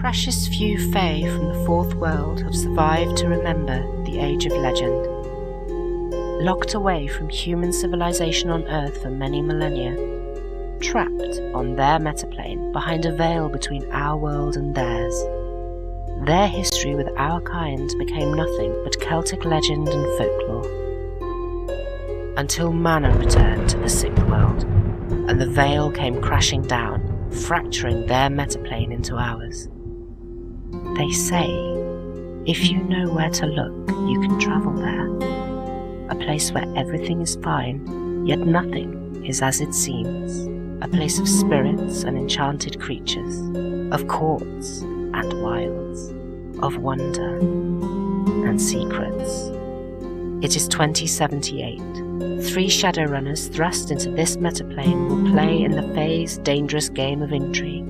Precious few Fae from the Fourth World have survived to remember the Age of Legend. Locked away from human civilization on Earth for many millennia, trapped on their metaplane behind a veil between our world and theirs, their history with our kind became nothing but Celtic legend and folklore. Until Mana returned to the Sixth World, and the veil came crashing down, fracturing their metaplane into ours. They say, if you know where to look, you can travel there. A place where everything is fine, yet nothing is as it seems. A place of spirits and enchanted creatures, of courts and wilds, of wonder and secrets. It is 2078. 3 Shadowrunners thrust into this metaplane will play in the Fae's dangerous game of intrigue,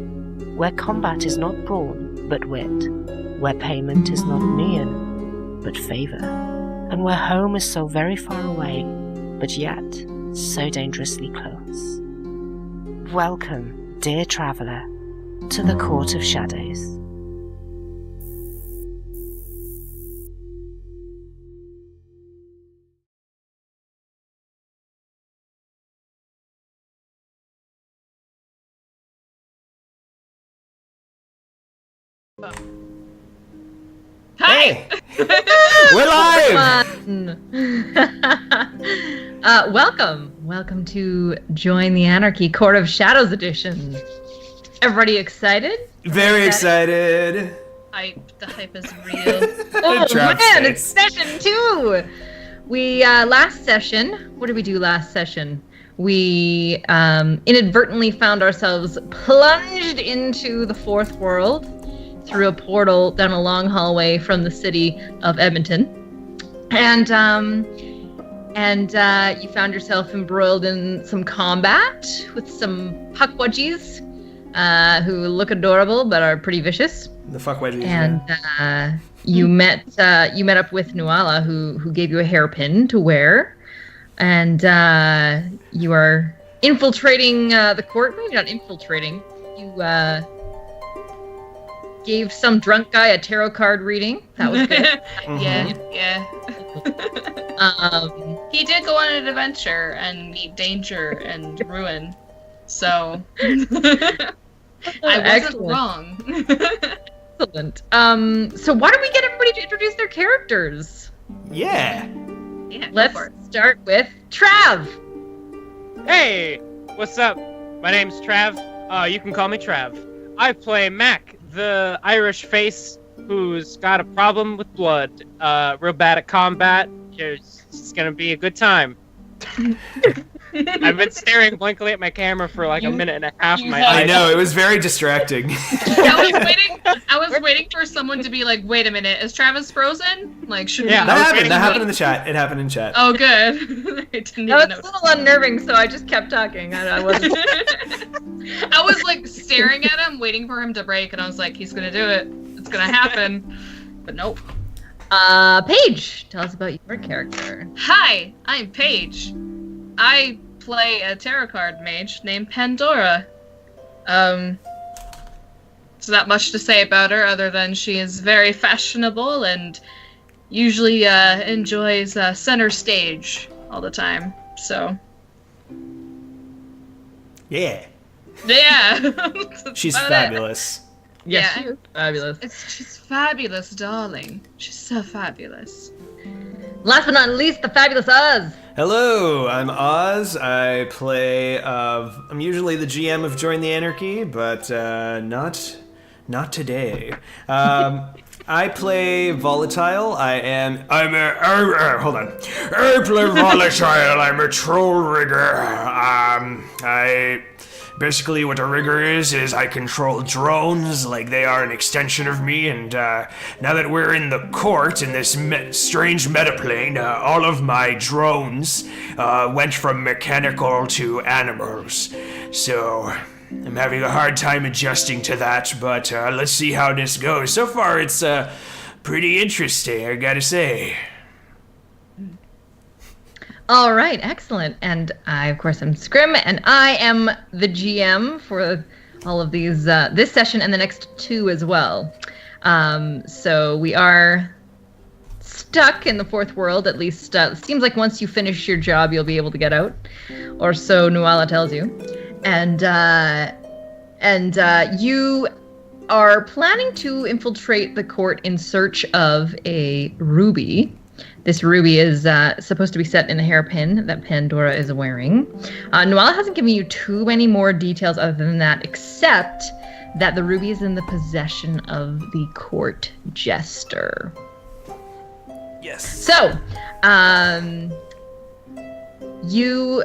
where combat is not brawn, but wit, where payment is not neon, but favour, and where home is so very far away, but yet so dangerously close. Welcome, dear traveller, to the Court of Shadows. Hi! We're live! Welcome to Join the Anarchy Court of Shadows edition. Everybody excited? Very excited. The hype is real. Oh man, it's session 2! We, last session, what did we do last session? We inadvertently found ourselves plunged into the Fourth World through a portal down a long hallway from the city of Edmonton. And you found yourself embroiled in some combat with some puckwudgies who look adorable but are pretty vicious. The fuckwudgies. And you met up with Nuala, who gave you a hairpin to wear, and you are infiltrating the court. Maybe not infiltrating. You gave some drunk guy a tarot card reading. That was good. Yeah. He did go on an adventure and meet danger and ruin. So I wasn't wrong. Excellent. So why don't we get everybody to introduce their characters? Yeah. Let's start with Trav. Hey, what's up? My name's Trav. You can call me Trav. I play Mac, the Irish face who's got a problem with blood. Real bad at combat. It's gonna be a good time. I've been staring blankly at my camera for like a minute and a half. I know, it was very distracting. I was waiting for someone to be like, wait a minute, is Travis frozen? Like, should That happened in the chat. It happened in chat. Oh, good. I didn't even know. It's a little unnerving, so I just kept talking. I wasn't. I was like staring at him, waiting for him to break, and I was like, he's gonna do it. It's gonna happen. But nope. Paige, tell us about your character. Hi, I'm Paige. I play a tarot card mage named Pandora. There's not much to say about her other than she is very fashionable and usually enjoys center stage all the time. So. Yeah. She's fabulous. Yes, she is fabulous. She's fabulous, darling. She's so fabulous. Last but not least, the fabulous Oz. Hello, I'm Oz. I play, I'm usually the GM of Join the Anarchy, but not today. I play Volatile. I play Volatile. I'm a troll rigger. Basically, what a rigger is I control drones like they are an extension of me, and now that we're in the court in this strange metaplane, all of my drones went from mechanical to animals. So I'm having a hard time adjusting to that, but let's see how this goes. So far, it's pretty interesting, I gotta say. All right, excellent. And I, of course, am Scrim, and I am the GM for all of these this session and the next 2 as well. So we are stuck in the fourth world, at least. Seems like once you finish your job, you'll be able to get out, or so Nuala tells you. And you are planning to infiltrate the court in search of a ruby. This ruby is supposed to be set in a hairpin that Pandora is wearing. Nuala hasn't given you too many more details other than that, except that the ruby is in the possession of the court jester. Yes. So, you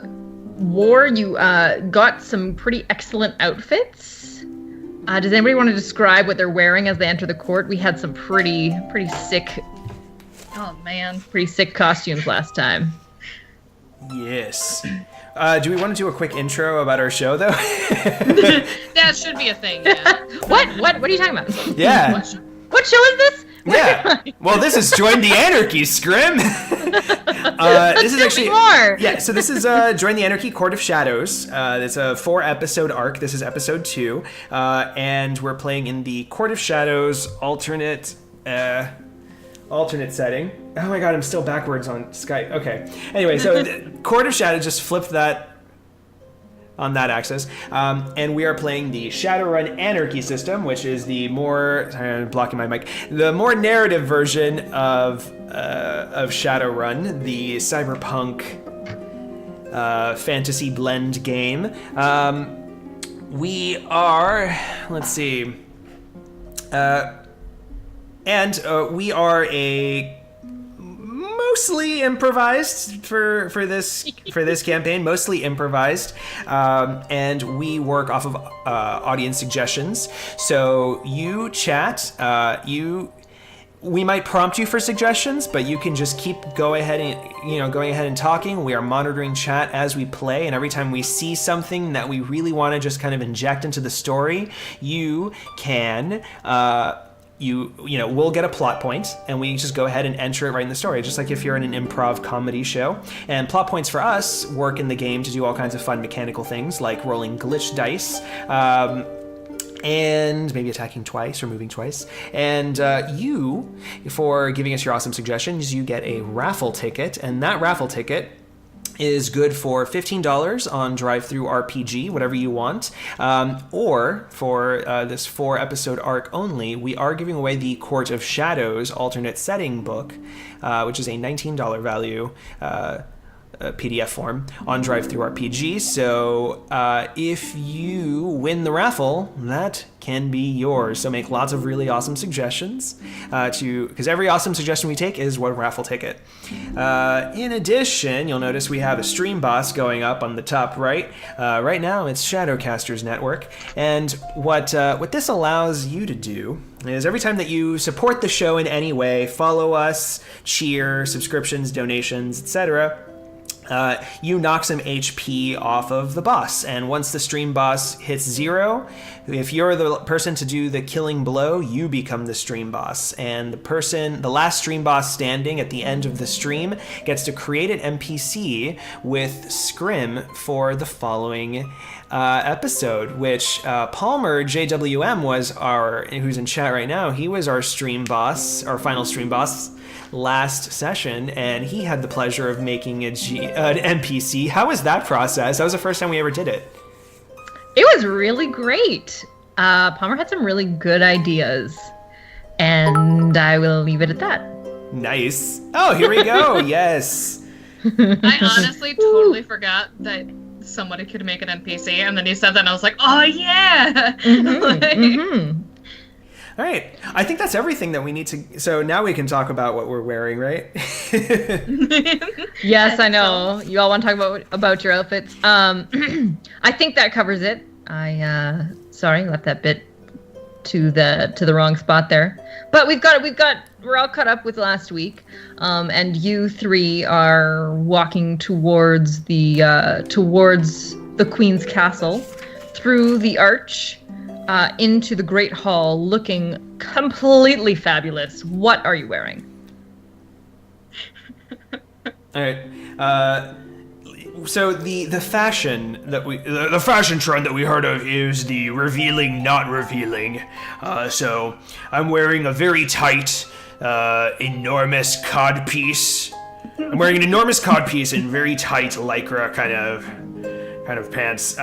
got some pretty excellent outfits. Does anybody want to describe what they're wearing as they enter the court? We had some pretty sick, Oh man. pretty sick costumes last time. Yes. Do we want to do a quick intro about our show, though? That should be a thing, yeah. What are you talking about? Yeah. What show is this? Yeah. Well, this is Join the Anarchy, Scrim. This is actually more. Yeah. So this is Join the Anarchy, Court of Shadows. It's a 4-episode arc. This is episode 2, and we're playing in the Court of Shadows alternate setting. Oh my god, I'm still backwards on Skype. Okay. Anyway, so the Court of Shadows, just flipped that on that axis. And we are playing the Shadowrun Anarchy system, which is the more, sorry, I'm blocking my mic, the more narrative version of Shadowrun, the cyberpunk fantasy blend game. We are, let's see, we are a mostly improvised for this campaign, mostly improvised, and we work off of audience suggestions. So you chat, we might prompt you for suggestions, but you can just keep going ahead and talking. We are monitoring chat as we play, and every time we see something that we really want to just kind of inject into the story, you can we'll get a plot point, and we just go ahead and enter it right in the story, just like if you're in an improv comedy show. And plot points for us work in the game to do all kinds of fun mechanical things, like rolling glitch dice, and maybe attacking twice or moving twice. And you, for giving us your awesome suggestions, you get a raffle ticket, and that raffle ticket is good for $15 on Drive-Thru RPG, whatever you want. Or for this 4-episode arc only, we are giving away the Court of Shadows alternate setting book, which is a $19 value PDF form on Drive-Thru RPG. So if you win the raffle, that can be yours. So make lots of really awesome suggestions because every awesome suggestion we take is one raffle ticket. In addition, you'll notice we have a stream boss going up on the top right. Right now it's Shadowcasters Network, and what this allows you to do is every time that you support the show in any way, follow us, cheer, subscriptions, donations, etc., you knock some HP off of the boss, and once the stream boss hits 0, if you're the person to do the killing blow, you become the stream boss, and the last stream boss standing at the end of the stream gets to create an NPC with Scrim for the following episode, which Palmer JWM who's in chat right now, he was our stream boss, our final stream boss last session, and he had the pleasure of making an NPC. How was that process? That was the first time we ever did it. It was really great. Palmer had some really good ideas, and I will leave it at that. Nice. Oh, here we go. Yes. I honestly totally forgot that somebody could make an NPC, and then you said that, and I was like, oh yeah! All right. I think that's everything that we need to... So now we can talk about what we're wearing, right? Yes, I know. You all want to talk about your outfits. I think that covers it. Sorry, left that bit to the wrong spot there. But we're all caught up with last week. And you three are walking towards the Queen's Castle through the arch. Into the Great Hall, looking completely fabulous. What are you wearing? All right. So the fashion that the fashion trend that we heard of is the revealing, not revealing. So I'm wearing a very tight, enormous codpiece. I'm wearing an enormous codpiece and very tight lycra kind of pants.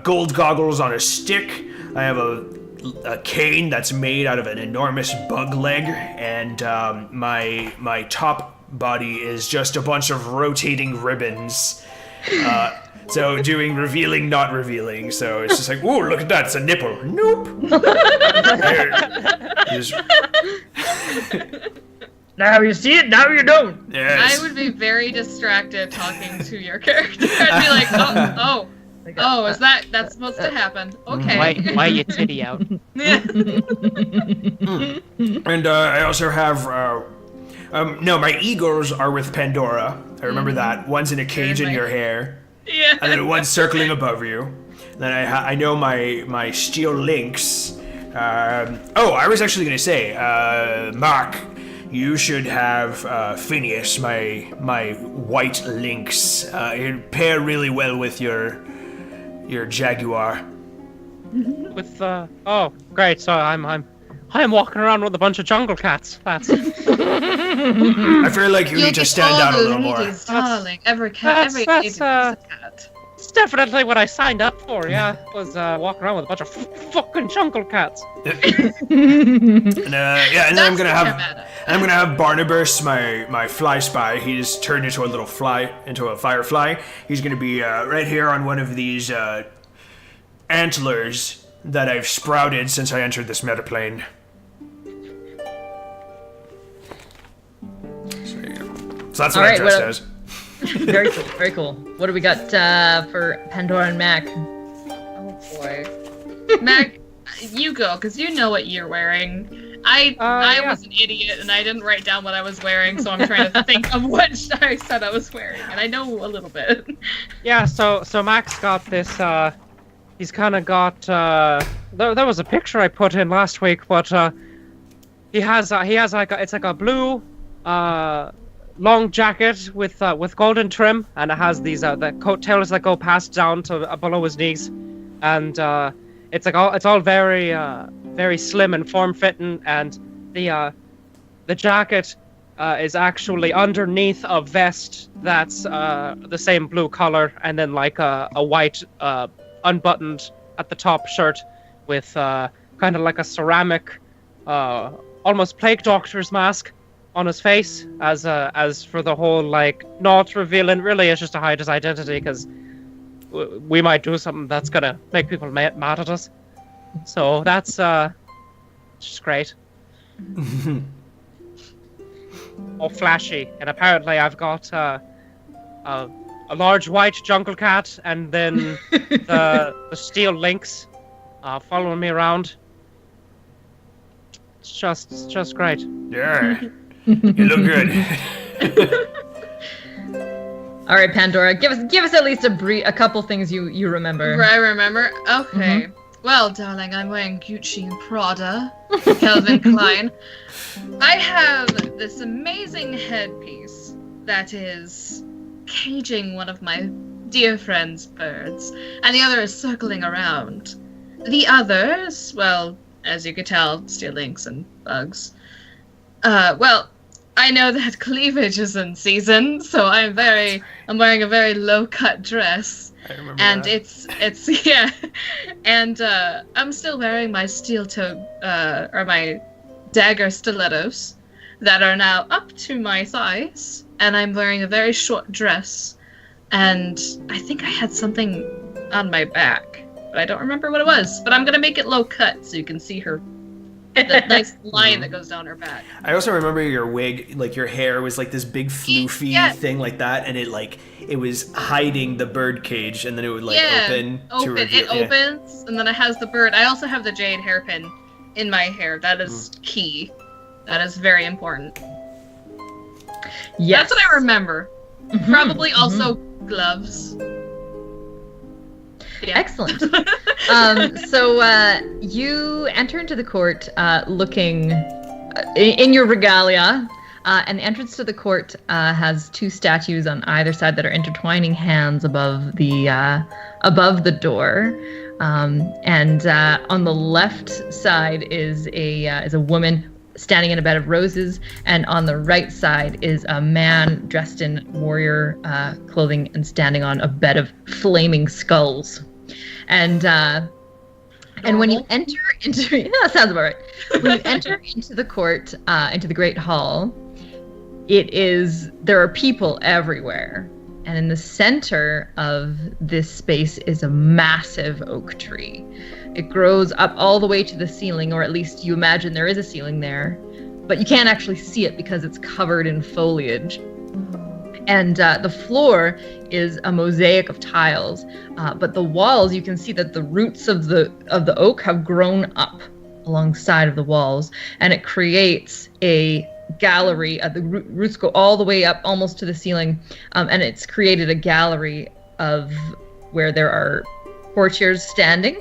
Gold goggles on a stick. I have a cane that's made out of an enormous bug leg, and my top body is just a bunch of rotating ribbons. So doing revealing, not revealing. So it's just like, ooh, look at that, it's a nipple. Nope. Now you see it, now you don't. Yes. I would be very distracted talking to your character. I'd be like, oh, is that's supposed to happen? Okay. Why you titty out? And I also have, no, my eagles are with Pandora. I remember that. One's in a cage in your hair. Yeah. And then one's circling above you. And then I know my steel lynx. I was actually going to say, Mark, you should have Phineas, my white lynx. It'd pair really well with your jaguar. With oh, great. So I'm walking around with a bunch of jungle cats. That's I feel like you need to stand out a little more. Darling. Every cat. It's definitely what I signed up for. Yeah, was walking around with a bunch of fucking jungle cats. And then I'm gonna have Barnabas, my fly spy. He's turned into a firefly. He's gonna be right here on one of these antlers that I've sprouted since I entered this metaplane. So that's what I dressed as. Very cool, very cool. What do we got for Pandora and Mac? Oh boy. Mac, you go, because you know what you're wearing. I was an idiot and I didn't write down what I was wearing, so I'm trying to think of what I said I was wearing, and I know a little bit. Yeah, so Mac's got this, he's kind of got, there was a picture I put in last week, but he has like it's like a blue, long jacket with golden trim, and it has these the coattails that go past down to below his knees, and it's all very very slim and form-fitting, and the jacket is actually underneath a vest that's the same blue color, and then like a white unbuttoned at the top shirt with kind of like a ceramic almost plague doctor's mask on his face, as for the whole like not revealing. Really, it's just to hide his identity, because we might do something that's gonna make people mad at us. So that's just great. All flashy, and apparently I've got a large white jungle cat, and then the steel lynx following me around. It's just great. Yeah. You look good. All right, Pandora, give us at least a couple things you remember. I remember. Okay. Well, darling, I'm wearing Gucci and Prada, Calvin Klein. I have this amazing headpiece that is caging one of my dear friend's birds, and the other is circling around. The others, well, as you could tell, steel lynx and bugs. Well, I know that cleavage is in season, so I'm wearing a very low-cut dress. I remember and that. it's yeah, and I'm still wearing my steel-toed or my dagger stilettos that are now up to my thighs, and I'm wearing a very short dress, and I think I had something on my back, but I don't remember what it was. But I'm gonna make it low-cut so you can see the nice line that goes down her back. I also remember your wig, like your hair was like this big floofy thing like that, and it was hiding the bird cage, and then it would open to reveal. It opens, and then it has the bird. I also have the jade hairpin in my hair. That is key. That is very important. Yes. That's what I remember. Probably also gloves. Yeah. Excellent. So you enter into the court looking in your regalia, And the entrance to the court has 2 statues on either side that are intertwining hands above the door. And on the left side is a woman standing in a bed of roses, and on the right side is a man dressed in warrior clothing and standing on a bed of flaming skulls. And when you enter into sounds about right. When you enter into the court, into the great hall, there are people everywhere. And in the center of this space is a massive oak tree. It grows up all the way to the ceiling, or at least you imagine there is a ceiling there, but you can't actually see it because it's covered in foliage. And the floor is a mosaic of tiles, but the walls, you can see that the roots of the oak have grown up alongside of the walls, and it creates a gallery. The roots go all the way up almost to the ceiling, and it's created a gallery of where there are courtiers standing.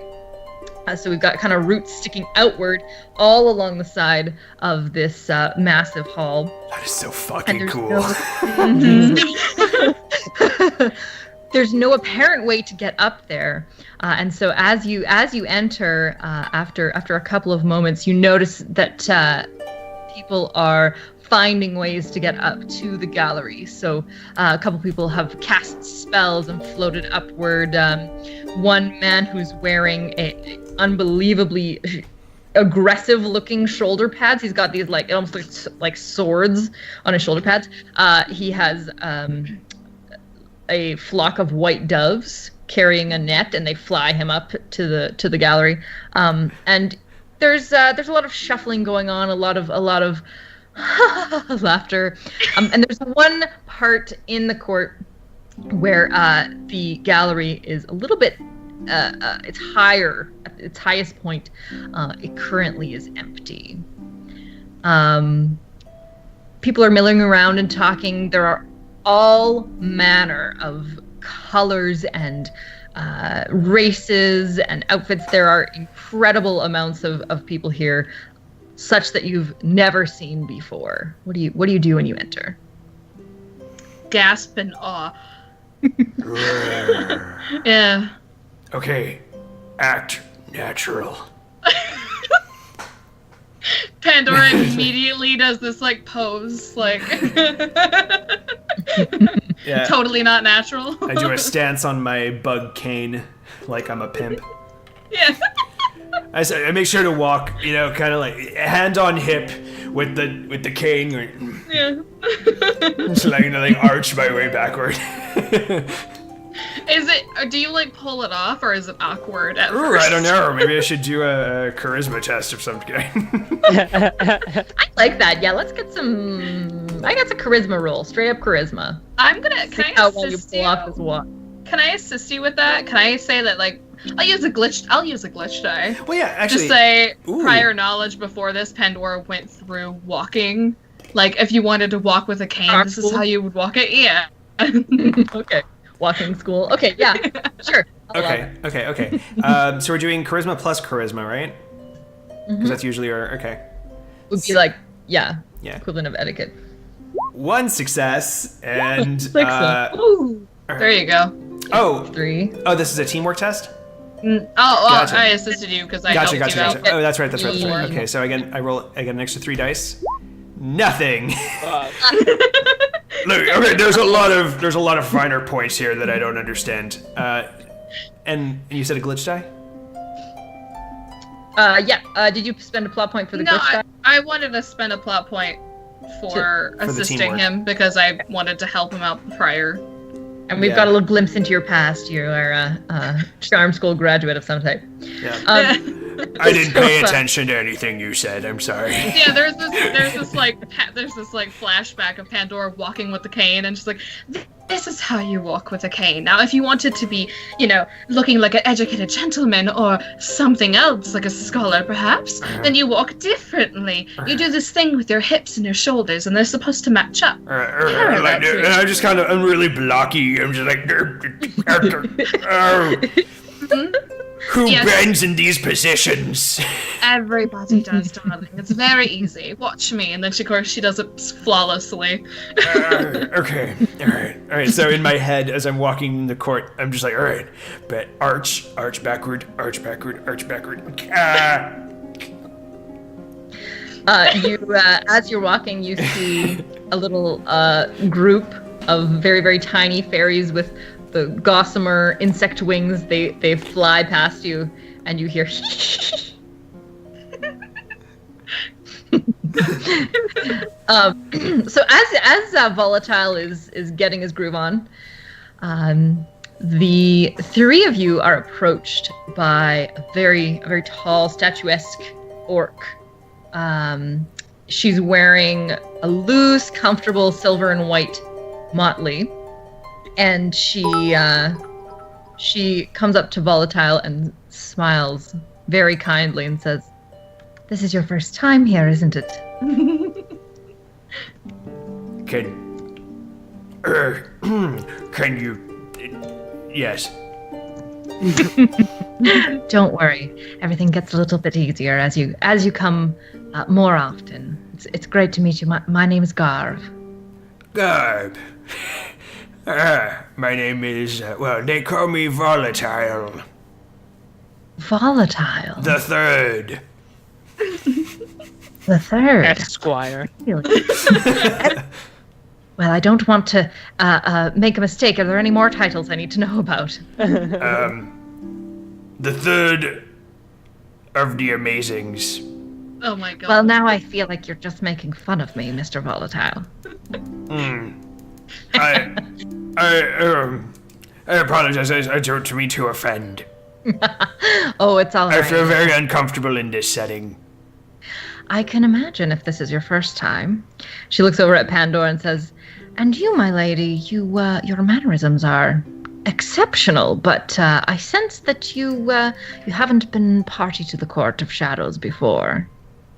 So we've got kind of roots sticking outward all along the side of this massive hall. That is so fucking cool. There's no apparent way to get up there, and so as you enter, after a couple of moments, you notice that people are finding ways to get up to the gallery. So a couple people have cast spells and floated upward. One man who's wearing a unbelievably aggressive looking shoulder pads. He's got these it almost looks like swords on his shoulder pads. He has a flock of white doves carrying a net, and they fly him up to the gallery. And there's a lot of shuffling going on, a lot of laughter. And there's one part in the court where the gallery is a little bit it's higher, at its highest point. It currently is empty. People are milling around and talking. There are all manner of colors and races and outfits. There are incredible amounts of people here, such that you've never seen before. What do you do when you enter? Gasp in awe. Yeah. Okay, act natural. Pandora immediately does this pose, Yeah. totally not natural. I do a stance on my bug cane like I'm a pimp. Yeah. I make sure to walk, kind of hand on hip with the cane. Yeah. So arch my way backward. Do you pull it off, or is it awkward at Ooh, first? I don't know. Maybe I should do a charisma test of some kind. I like that. Yeah, let's get some. I got some charisma roll, straight up charisma. I'm gonna. Can I assist you? Off this walk. Can I assist you with that? Can I say that I'll use a glitch die. Well, yeah, actually. Just say ooh. prior knowledge before this, Pandora went through walking. If you wanted to walk with a cane, this is how you would walk it. Yeah. Okay. Walking school. Okay, yeah, sure. Okay. So we're doing charisma plus charisma, right? Because that's usually our Would be yeah, equivalent of etiquette. 1 success and Ooh. There you go. oh 3. oh this is a teamwork test. Gotcha. I assisted you because I helped you out. Oh, that's right. Okay, so I get an extra 3 dice. Nothing. Look, okay, there's a lot of finer points here that I don't understand. And you said a glitch die? Did you spend a plot point for the No, glitch die? I wanted to spend a plot point for assisting him because I wanted to help him out prior. And we've got a little glimpse into your past. You are a charm school graduate of some type. Yeah. I didn't pay attention to anything you said. I'm sorry. Yeah, there's this flashback of Pandora walking with the cane, and she's like, "This is how you walk with a cane. Now, if you wanted to be, looking like an educated gentleman or something else, like a scholar perhaps, then you walk differently. You do this thing with your hips and your shoulders, and they're supposed to match up." I'm just I'm really blocky. I'm just Who Yes. bends in these positions? Everybody does, darling. It's very easy. Watch me. And then, of course, she does it flawlessly. Okay, all right. So in my head, as I'm walking in the court, I'm just like, all right, but arch backward, arch backward, arch backward. As you're walking, you see a little group of very, very tiny fairies with the gossamer insect wings. They fly past you, and you hear. So as Volatile is getting his groove on, the three of you are approached by a very tall, statuesque orc. She's wearing a loose, comfortable silver and white motley, and she comes up to Volatile and smiles very kindly and says, "This is your first time here, isn't it?" Can you? Yes. Don't worry, everything gets a little bit easier as you come more often. It's great to meet you. My name is Garbh. Garbh. My name is, they call me Volatile. Volatile. The third. The third. Esquire. Really? Well, I don't want to make a mistake. Are there any more titles I need to know about? The third of the Amazings. Oh my god. Well, now I feel like you're just making fun of me, Mr. Volatile. I apologize. I don't mean to offend. Oh, it's all right. I feel very uncomfortable in this setting. I can imagine if this is your first time. She looks over at Pandora and says, "And you, my lady, your mannerisms are exceptional, but I sense that you haven't been party to the Court of Shadows before."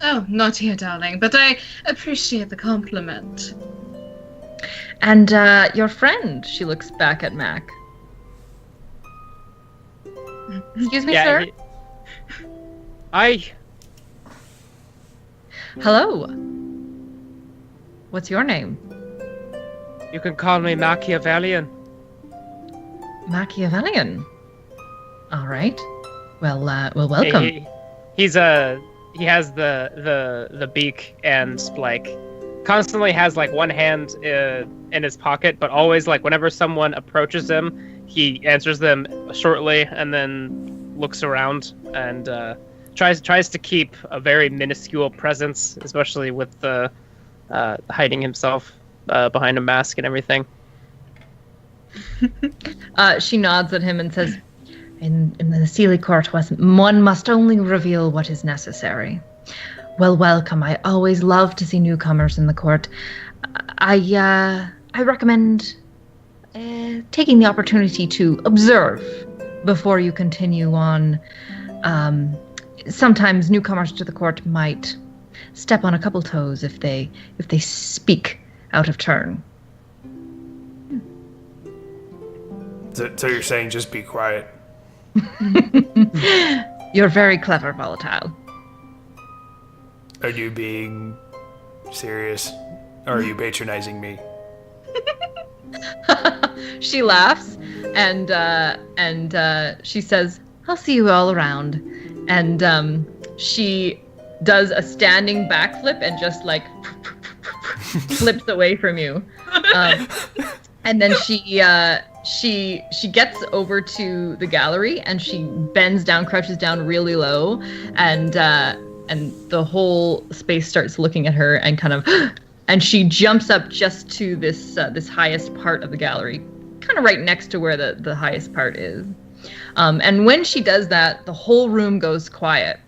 Oh, not here, darling, but I appreciate the compliment. And your friend, she looks back at Mac. Excuse me, sir? Hello. What's your name? You can call me Machiavellian. Machiavellian. All right. Well, welcome. He has the beak and like constantly has like one hand in his pocket, but always like whenever someone approaches him, he answers them shortly and then looks around and tries to keep a very minuscule presence, especially with the hiding himself behind a mask and everything. She nods at him and says, in the Sealy Court, one must only reveal what is necessary. Well, welcome. I always love to see newcomers in the court. I recommend taking the opportunity to observe before you continue on. Sometimes newcomers to the court might step on a couple toes if they speak out of turn. So you're saying just be quiet? You're very clever, Volatile. Are you being serious? Or are you patronizing me? She laughs and she says, "I'll see you all around." And she does a standing backflip and just like flips away from you. And then she gets over to the gallery and she bends down, crouches down really low, and the whole space starts looking at her and kind of, and she jumps up just to this highest part of the gallery, kind of right next to where the highest part is. And when she does that, the whole room goes quiet.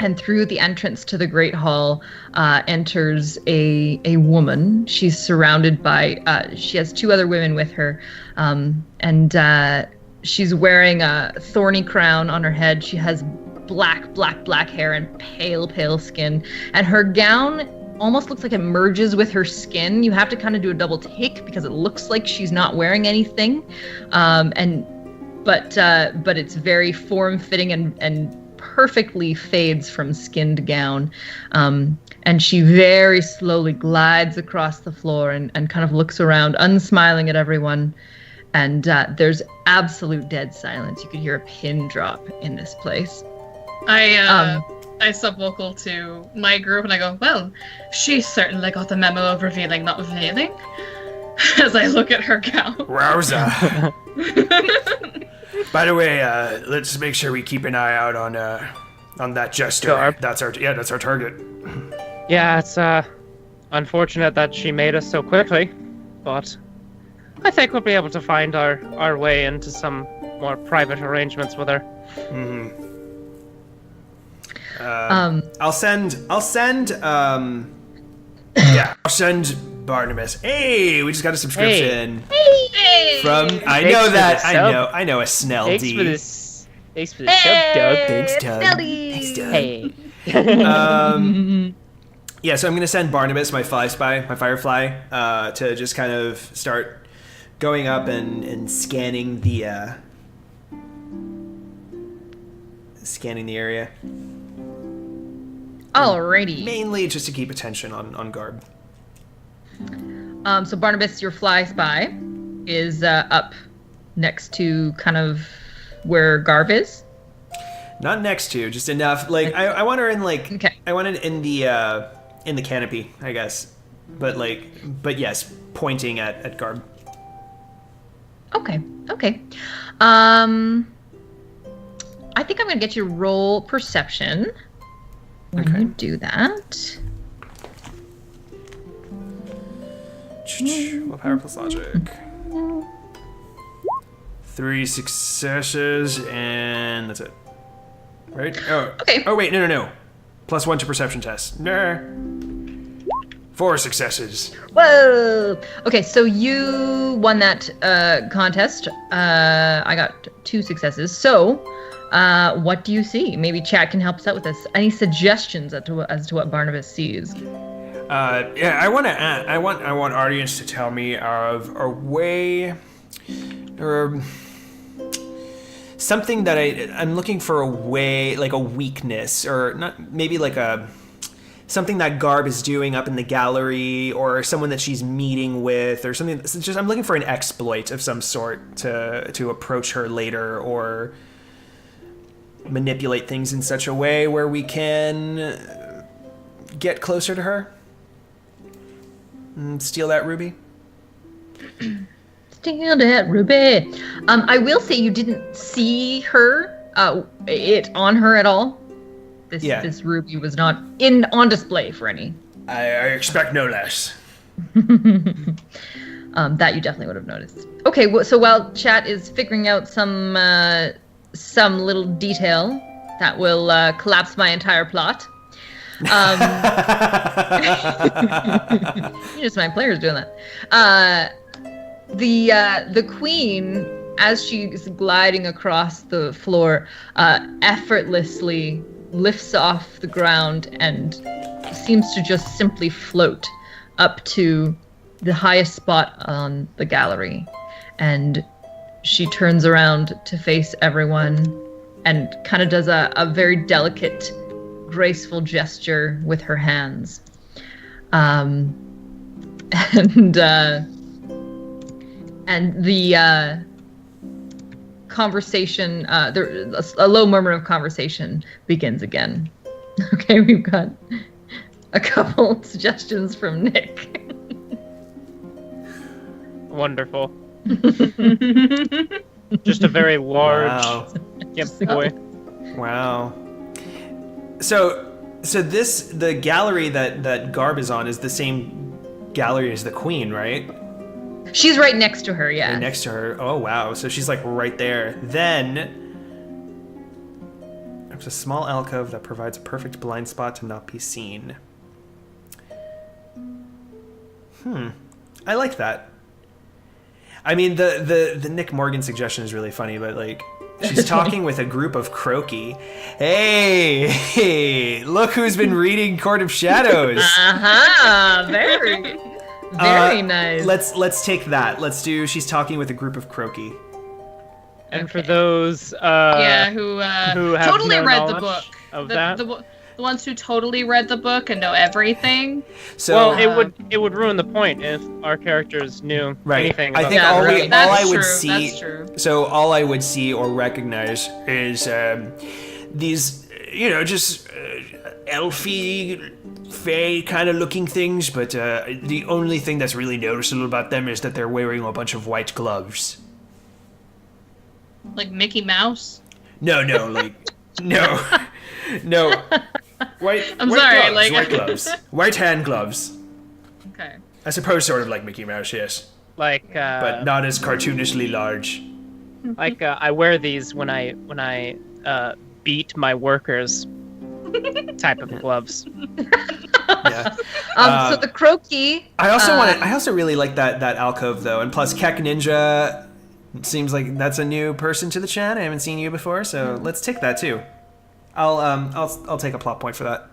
And through the entrance to the Great Hall enters a woman. She's surrounded by, she has two other women with her. And she's wearing a thorny crown on her head. She has black hair and pale skin. And her gown almost looks like it merges with her skin. You have to kind of do a double take because it looks like she's not wearing anything. And but it's very form-fitting and perfectly fades from skin to gown. And she very slowly glides across the floor and kind of looks around, unsmiling at everyone. And there's absolute dead silence. You could hear a pin drop in this place. I subvocal to my group and I go, well, she certainly got the memo of revealing, not veiling. As I look at her gown. Wowza. By the way, let's make sure we keep an eye out on that jester. Garbh. That's our target. Yeah, it's unfortunate that she made us so quickly, but I think we'll be able to find our way into some more private arrangements with her. Mm-hmm. I'll send Barnabas. Hey, we just got a subscription from. I know a Snell Thanks D. for the sub, Doug. Thanks, Doug. Snelly. Thanks, Doug. Hey. Yeah, so I'm going to send Barnabas, my firefly, to just kind of start going up and scanning the area. Alrighty. Mainly just to keep attention on Garbh. So Barnabas, your fly spy, is up next to kind of where Garbh is. Not next to, just enough. Like I want her in Okay. I want it in the canopy, I guess. But yes, pointing at Garbh. Okay. I think I'm gonna get you to roll perception when you do that. Willpower plus logic. 3 successes, and that's it. Right? Oh. Okay. Oh wait, no. +1 to perception test. Nah. 4 successes. Whoa! Okay, so you won that contest. I got 2 successes. So, what do you see? Maybe chat can help us out with this. Any suggestions as to what Barnabas sees? Yeah, I want audience to tell me of a way, or something that I'm looking for, a way, like a weakness, or not, maybe like something that Garbh is doing up in the gallery, or someone that she's meeting with, or something. It's just I'm looking for an exploit of some sort to approach her later, or manipulate things in such a way where we can get closer to her. Steal that ruby. Steal that ruby. I will say you didn't see her, it on her at all. This ruby was not on display for any. I expect no less. That you definitely would have noticed. Okay, so while chat is figuring out some little detail that will collapse my entire plot. You just my players doing that. The queen, as she's gliding across the floor, effortlessly lifts off the ground and seems to just simply float up to the highest spot on the gallery. And she turns around to face everyone and kind of does a very delicate, graceful gesture with her hands. And the conversation, a low murmur of conversation begins again. Okay, we've got a couple suggestions from Nick. Wonderful. Just a very large boy. Wow. So the gallery that Garbh is on is the same gallery as the queen, right? She's right next to her, yeah. Right next to her. Oh, wow. So she's like right there. Then there's a small alcove that provides a perfect blind spot to not be seen. I like that. I mean, the Nick Morgan suggestion is really funny, but like, she's talking with a group of croaky. Hey, look who's been reading Court of Shadows. Very nice. Let's take that. Let's do she's talking with a group of croaky. And for Okay. those who have totally no read the knowledge book. of the, that. the ones who totally read the book and know everything. So Well, it would ruin the point if our characters knew right. anything I about think Yeah, all right. That's I would true, see. that's true. So all I would see or recognize is these, just elfy, fey kind of looking things. But the only thing that's really noticeable about them is that they're wearing a bunch of white gloves. Like Mickey Mouse. No, like no. White. I'm white sorry, gloves, like- white gloves, white hand gloves. Okay. I suppose sort of like Mickey Mouse, yes, like but not as cartoonishly large. like I wear these when I beat my workers type of gloves. Yeah. So the croaky. I also really like that alcove though, and plus Keck Ninja seems like that's a new person to the chat. I haven't seen you before, so let's take that too. I'll take a plot point for that.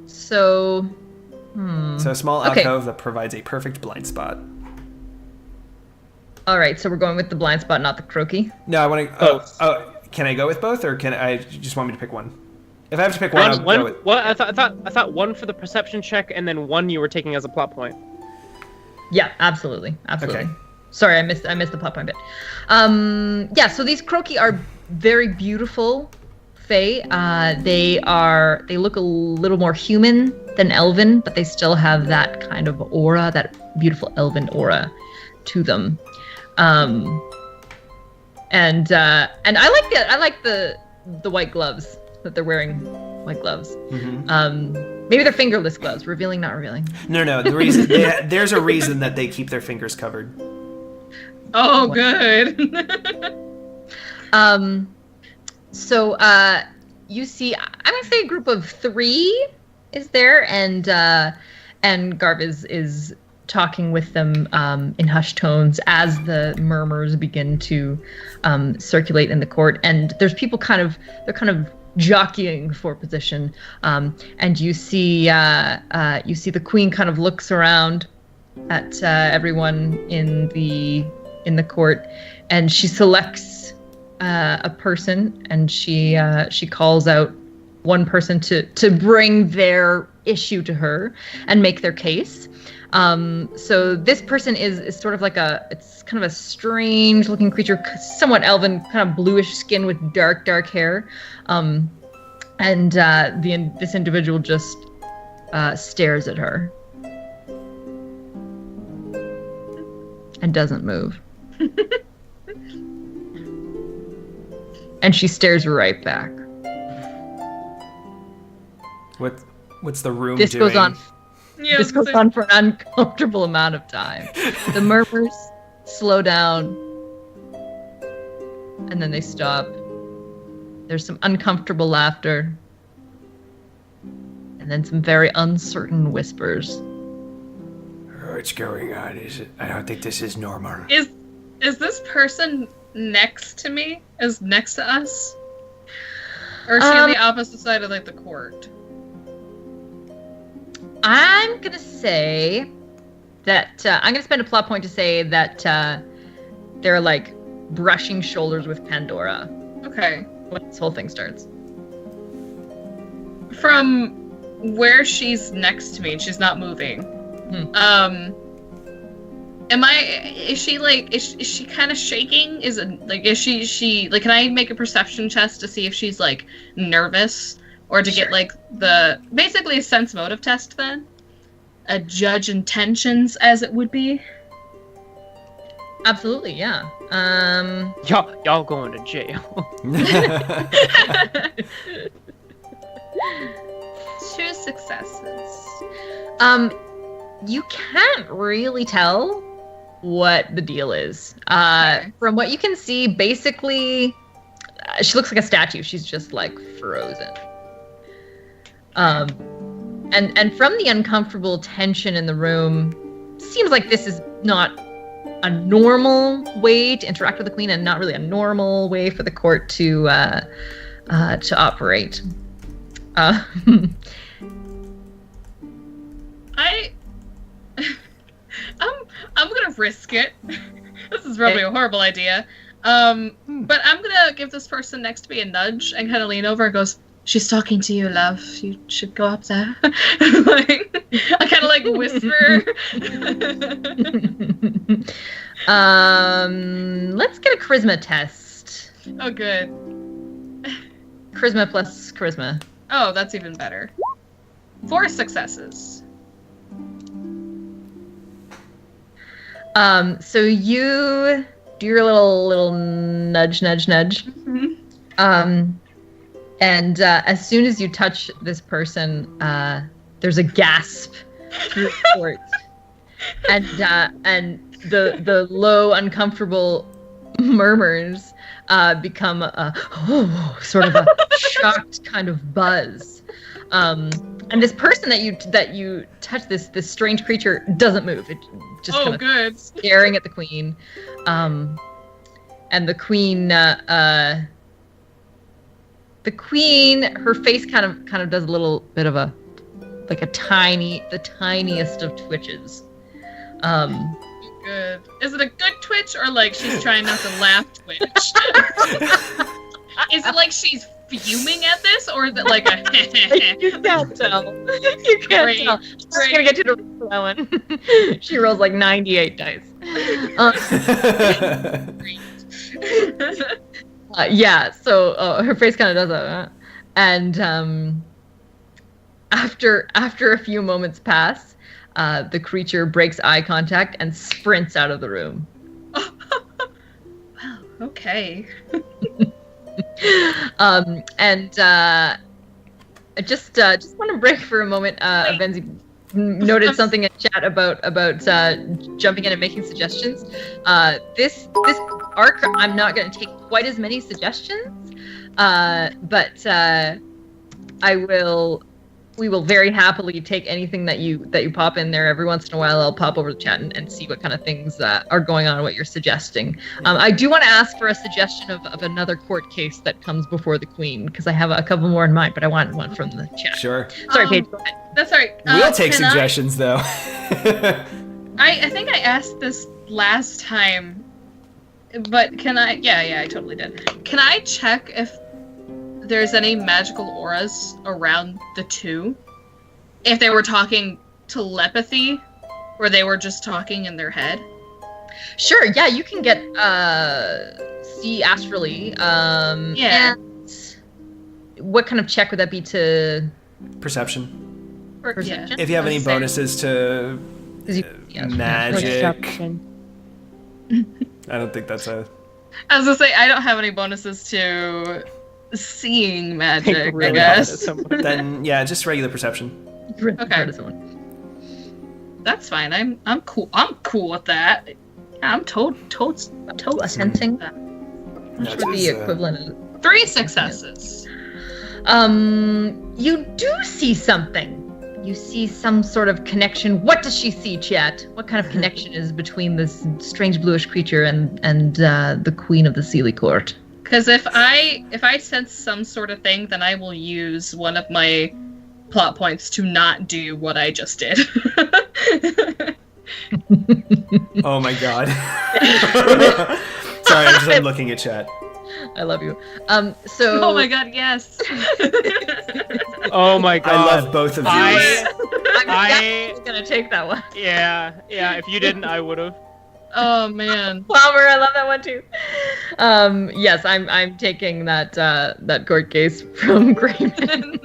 So. So a small Okay. alcove that provides a perfect blind spot. All right, so we're going with the blind spot, not the croaky. No, I want to. Both. Oh, can I go with both, or can I just want me to pick one? If I have to pick one, I'll go with. What I thought one for the perception check and then one you were taking as a plot point. Yeah, absolutely. Okay. Sorry, I missed the plot point bit. Yeah, so these croaky are very beautiful fae. They look a little more human than elven, but they still have that kind of aura, that beautiful elven aura to them. And I like the white gloves that they're wearing. White gloves. Maybe they're fingerless gloves. Revealing, not revealing. No. The reason there's a reason that they keep their fingers covered. Oh, good. So you see, I'm gonna say a group of 3 is there, and Garbh is talking with them in hushed tones as the murmurs begin to circulate in the court, and there's people kind of jockeying for position, and you see the queen kind of looks around at everyone in the court, and she selects a person, and she calls out one person to bring their issue to her and make their case. So this person is sort of like it's kind of a strange looking creature, somewhat elven, kind of bluish skin with dark hair. And this individual just stares at her and doesn't move. And she stares right back. What's the room This doing? goes on. Yeah, This goes on for an uncomfortable amount of time. The murmurs slow down, and then they stop. There's some uncomfortable laughter, and then some very uncertain whispers. What's going on? I don't think this is normal. Is this person next to me? Is next to us? Or is she on the opposite side of the court? I'm gonna say that I'm gonna spend a plot point to say that they're like brushing shoulders with Pandora Okay. when this whole thing starts. From where she's next to me and she's not moving. Is she kind of shaking? Is she can I make a perception test to see if she's nervous? Or to get basically a sense motive test then? A judge intentions as it would be? Absolutely, yeah. Y'all going to jail. 2 successes. You can't really tell what the deal is. From what you can see, basically, she looks like a statue. She's just frozen. And from the uncomfortable tension in the room, seems like this is not a normal way to interact with the queen, and not really a normal way for the court to operate. I'm gonna risk it. This is probably a horrible idea. But I'm gonna give this person next to me a nudge and kind of lean over and goes, "She's talking to you, love. You should go up there." Like, I kind of like whisper. Let's get a charisma test. Oh, good. Charisma plus charisma. Oh, that's even better. 4 successes. So you do your little nudge. Mm-hmm. And as soon as you touch this person, there's a gasp through the court, and the low, uncomfortable murmurs become sort of a shocked kind of buzz. And this person that you touch, this strange creature, doesn't move. It just kind of good. staring at the queen, and the queen, her face kind of does a little bit of the tiniest of twitches. Good. Is it a good twitch or like she's trying not to laugh twitch? Is it like she's fuming at this, or is it like a You can't tell. You can't tell. I'm just gonna get you to roll that one. She rolls like 98 dice. Yeah, so her face kind of does that, and after a few moments pass, the creature breaks eye contact and sprints out of the room. Wow. Okay. And I just want to break for a moment. Benzi noted something in chat about jumping in and making suggestions. This arc, I'm not going to take quite as many suggestions, but we will very happily take anything that you pop in there. Every once in a while, I'll pop over the chat and see what kind of things are going on and what you're suggesting. I do want to ask for a suggestion of another court case that comes before the queen, because I have a couple more in mind, but I want one from the chat. Sure. Sorry, Paige, go ahead. That's all right. We'll take suggestions, though. I think I asked this last time, but can I? Yeah, I totally did. Can I check if there's any magical auras around the two? If they were talking telepathy, or they were just talking in their head? Sure, yeah, you can get see astrally. Yeah. And what kind of check would that be to Perception. perception? If you have any bonuses to magic. I don't think that's a... I was gonna say, I don't have any bonuses to seeing magic, I guess. Then, yeah, just regular perception. Okay. That's fine. I'm cool. I'm cool with that. I'm totes sensing. that. Which would be equivalent of 3 successes. You do see something. You see some sort of connection. What does she see, chat? What kind of connection is between this strange bluish creature and the queen of the Sealy Court? Because if I sense some sort of thing, then I will use one of my plot points to not do what I just did. Oh my god. Sorry, I'm looking at chat. I love you. So. Oh my god, yes. Oh my god. I love both of you. I'm gonna take that one. Yeah. If you didn't, I would have. Oh man. Palmer, I love that one too. Yes, I'm taking that court case from Grayman.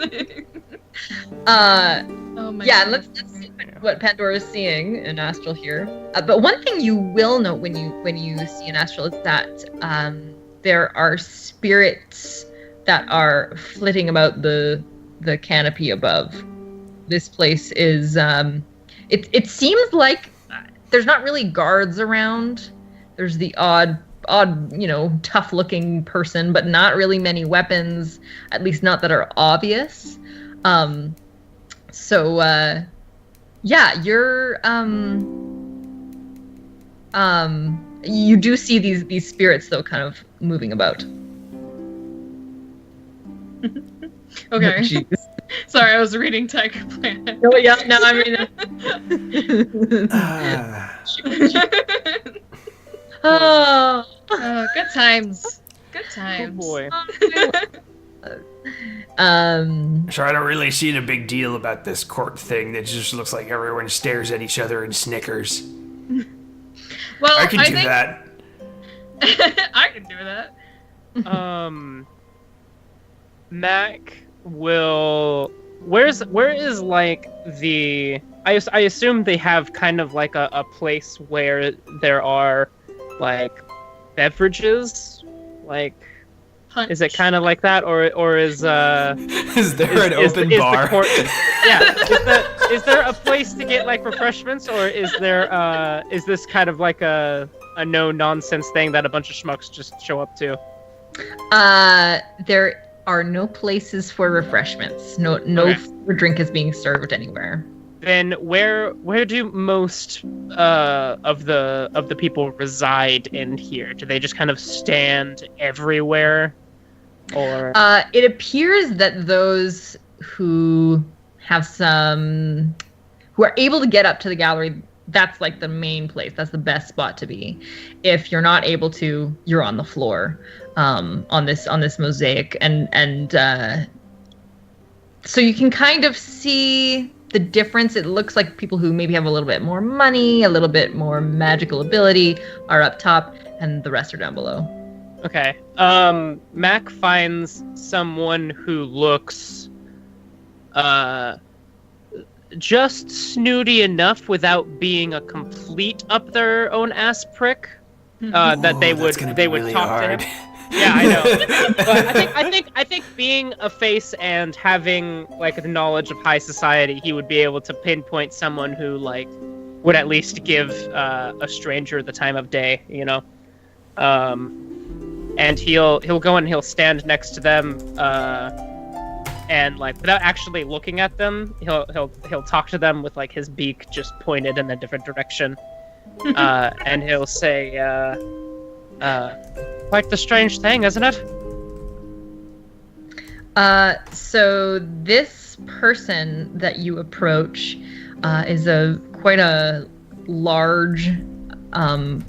Oh my yeah, god. let's see what Pandora is seeing in astral here. But one thing you will note when you see an astral is that there are spirits that are flitting about the canopy above. This place is it seems like there's not really guards around. There's the odd, tough-looking person, but not really many weapons, at least not that are obvious. Yeah, you're you do see these spirits though kind of moving about. Okay. Jeez. Sorry, I was reading Tiger Planet. Oh yeah, no, I mean Oh. Oh, good times. Good Oh times. boy. So I don't really see the big deal about this court thing. It just looks like everyone stares at each other and snickers. Well, I can do think that. I can do that. Mac will. Where is like the? I assume they have kind of like a place where there are like beverages, like. Punch. Is it kind of like that, or is Is there an open bar? Is there a place to get like refreshments, or is this kind of like a no nonsense thing that a bunch of schmucks just show up to? There are no places for refreshments. No Okay. drink is being served anywhere. Then where do most of the people reside in here? Do they just kind of stand everywhere, or? It appears that those who are able to get up to the gallery, that's like the main place. That's the best spot to be. If you're not able to, you're on the floor, on this mosaic, and so you can kind of see the difference. It looks like people who maybe have a little bit more money, a little bit more magical ability are up top, and the rest are down below. Okay. Mac finds someone who looks just snooty enough without being a complete up their own ass prick. That they would really talk hard. to him. Yeah, I know. But I think being a face and having like the knowledge of high society, he would be able to pinpoint someone who like would at least give a stranger the time of day, you know. And he'll go and he'll stand next to them, and like without actually looking at them, he'll talk to them with like his beak just pointed in a different direction, and he'll say, "Quite the strange thing, isn't it?" So this person that you approach is quite a large,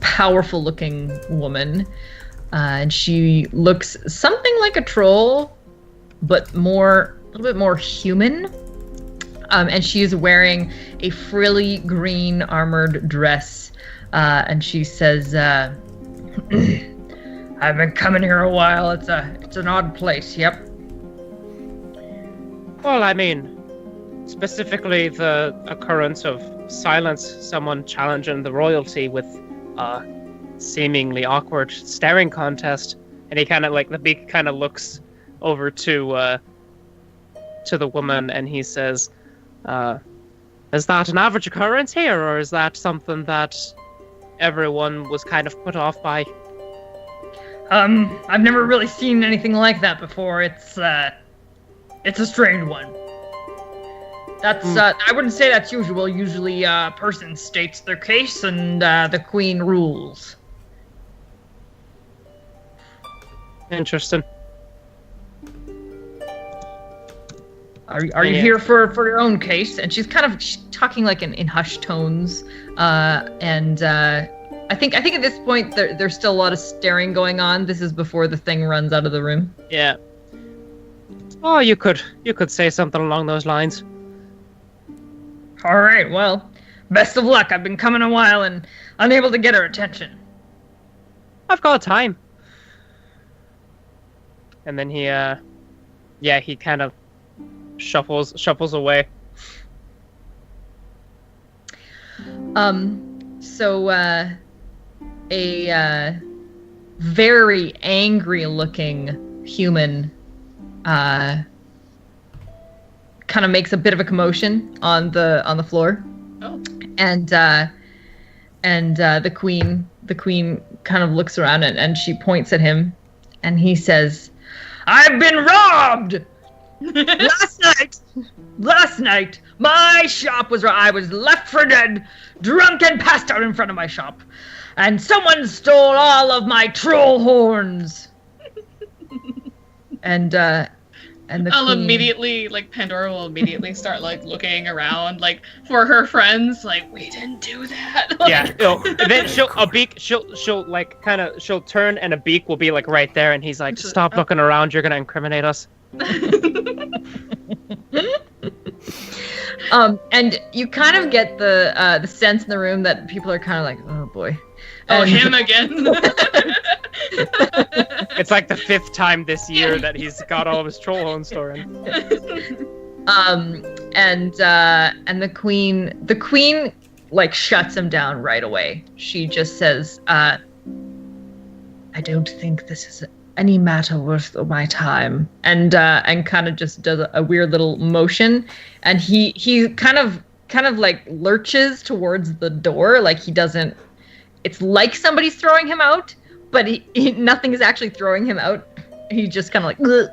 powerful-looking woman, and she looks something like a troll, but a little bit more human. And she is wearing a frilly green armored dress, and she says, "I've been coming here a while. It's an odd place. Yep." Well, I mean, specifically the occurrence of silence, someone challenging the royalty with a seemingly awkward staring contest, and he kind of like the beak kind of looks over to the woman, and he says, "Is that an average occurrence here, or is that something that everyone was kind of put off by?" I've never really seen anything like that before. It's a strange one. That's I wouldn't say that's usual. Usually a person states their case and the queen rules. Interesting. Are you here for your own case? And she's talking like in hushed tones, and I think at this point there's still a lot of staring going on. This is before the thing runs out of the room. Yeah. Oh, you could say something along those lines. All right, well, best of luck. I've been coming a while and unable to get her attention. I've got time. And then he kind of shuffles away. So a very angry-looking human kind of makes a bit of a commotion on the floor. Oh. And the queen kind of looks around and she points at him, and he says, "I've been robbed! Last night, my shop was I was left for dead, drunk and passed out in front of my shop, and someone stole all of my troll horns." And and the I'll queen... immediately, like, Pandora will immediately start, like, looking around, like, for her friends, like, we didn't do that. Like, And then she'll like kind of she'll turn and a beak will be like right there, and he's like, "Stop looking around, you're gonna incriminate us." And you kind of get the sense in the room that people are kind of like, oh boy. Oh, And- him again. It's like the 5th time this year that he's got all of his troll horn stored. And the queen like shuts him down right away. She just says, I don't think this is any matter worth my time, and kind of just does a weird little motion, and he kind of like lurches towards the door, like he doesn't. It's like somebody's throwing him out, but nothing is actually throwing him out. He just kind of like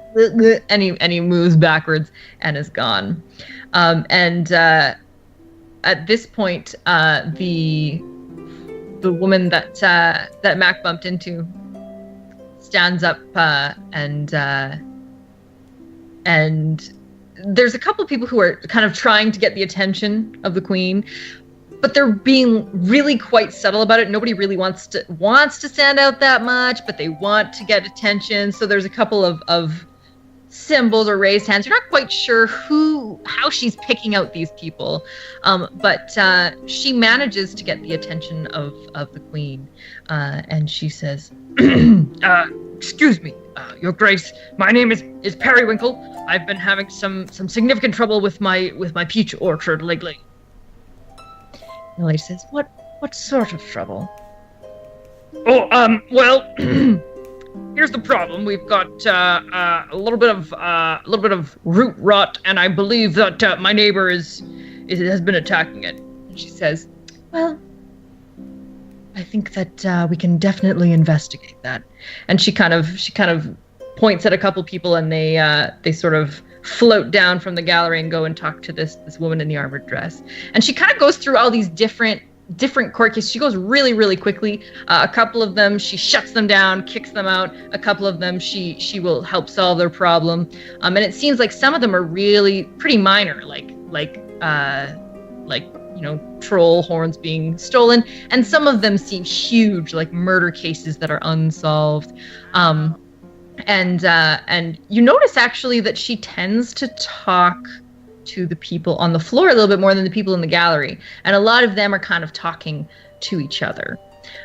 and he moves backwards and is gone. And at this point, the woman that Mac bumped into stands up, and there's a couple people who are kind of trying to get the attention of the queen, but they're being really quite subtle about it. Nobody really wants to stand out that much, but they want to get attention. So there's a couple of symbols or raised hands. You're not quite sure how she's picking out these people, but she manages to get the attention of the queen, and she says, "Excuse me, Your Grace. My name is Periwinkle. I've been having some significant trouble with my peach orchard lately." The lady says, "What sort of trouble?" "Oh, well, here's the problem. We've got a little bit of root rot, and I believe that my neighbor has been attacking it." And she says, "Well, I think that we can definitely investigate that." And she kind of points at a couple people, and they sort of float down from the gallery and go and talk to this woman in the armored dress. And she kind of goes through all these different court cases. She goes really, really quickly. A couple of them, she shuts them down, kicks them out. A couple of them, she will help solve their problem. And it seems like some of them are really pretty minor, like troll horns being stolen. And some of them seem huge, like murder cases that are unsolved. And you notice actually that she tends to talk to the people on the floor a little bit more than the people in the gallery. And a lot of them are kind of talking to each other.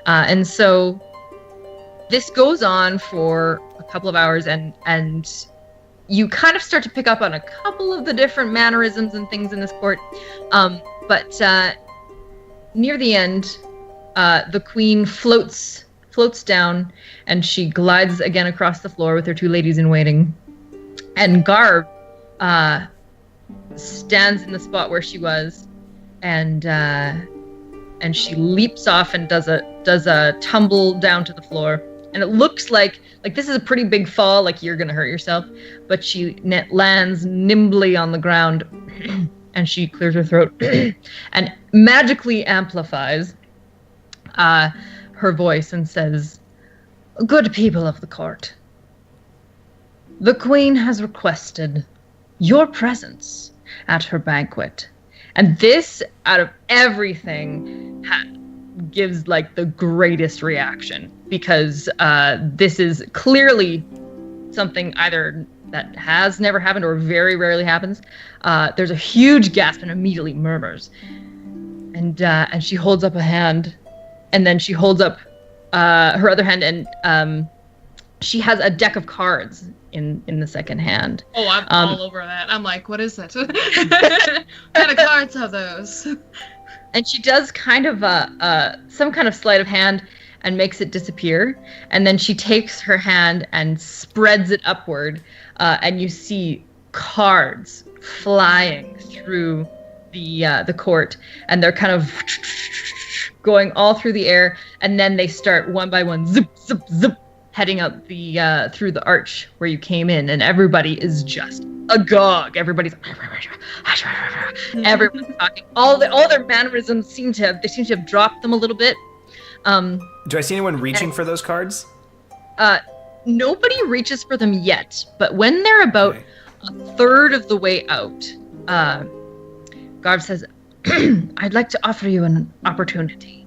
And so this goes on for a couple of hours, and you kind of start to pick up on a couple of the different mannerisms and things in this court. But near the end, the queen floats down, and she glides again across the floor with her two ladies in waiting. And Garbh stands in the spot where she was, and she leaps off and does a tumble down to the floor. And it looks like this is a pretty big fall, like you're gonna hurt yourself, but she lands nimbly on the ground, and she clears her throat and magically amplifies her voice and says, "Good people of the court, the queen has requested your presence at her banquet." And this, out of everything, gives like the greatest reaction, because this is clearly something either that has never happened or very rarely happens. There's a huge gasp and immediately murmurs. And she holds up a hand, and then she holds up her other hand, and she has a deck of cards in the second hand. Oh, I'm all over that. I'm like, what is that? What kind of cards are those? And she does kind of some kind of sleight of hand and makes it disappear. And then she takes her hand and spreads it upward, and you see cards flying through the court, and they're kind of going all through the air, and then they start one by one, zip, zip, zip, heading out the through the arch where you came in, and everybody is just agog. Everybody's talking. All their mannerisms seem to have dropped them a little bit. Do I see anyone reaching for those cards? Nobody reaches for them yet, but when they're about a third of the way out, Garbh says, I'd like to offer you an opportunity.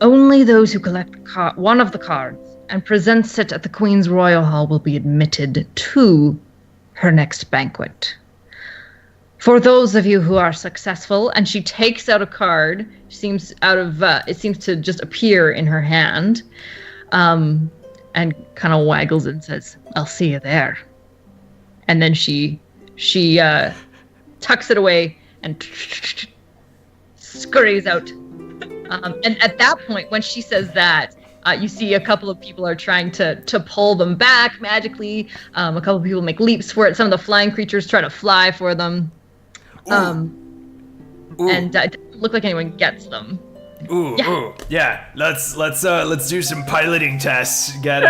Only those who collect one of the cards and presents it at the Queen's Royal Hall will be admitted to her next banquet. For those of you who are successful, and she takes out a card, it seems to just appear in her hand, and kind of waggles it and says, I'll see you there. And then she tucks it away and scurries out. And at that point, when she says that, you see a couple of people are trying to pull them back magically. A couple of people make leaps for it. Some of the flying creatures try to fly for them. And it doesn't look like anyone gets them. Yeah. Let's do some piloting tests. Get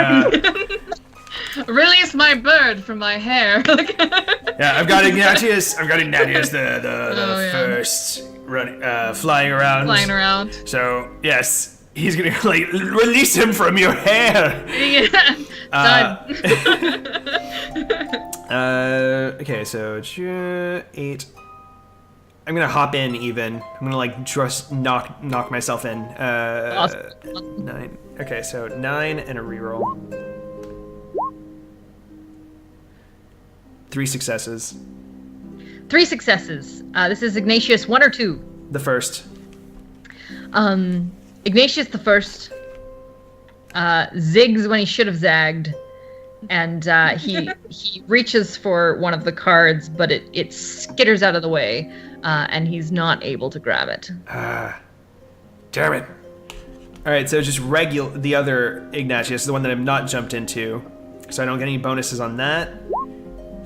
Release my bird from my hair. Yeah, I've got Ignatius. The first flying around. Flying around. So yes, he's gonna release him from your hair. Yeah. Done. Okay, so 8. I'm gonna hop in even. I'm gonna just knock myself in. Awesome. 9. Okay, so 9 and a reroll. 3 successes. 3 successes. This is Ignatius 1 or 2. The first. Ignatius the first zigs when he should have zagged, and he reaches for one of the cards, but it skitters out of the way, and he's not able to grab it. Damn it. All right, so just the other Ignatius, the one that I've not jumped into, so I don't get any bonuses on that.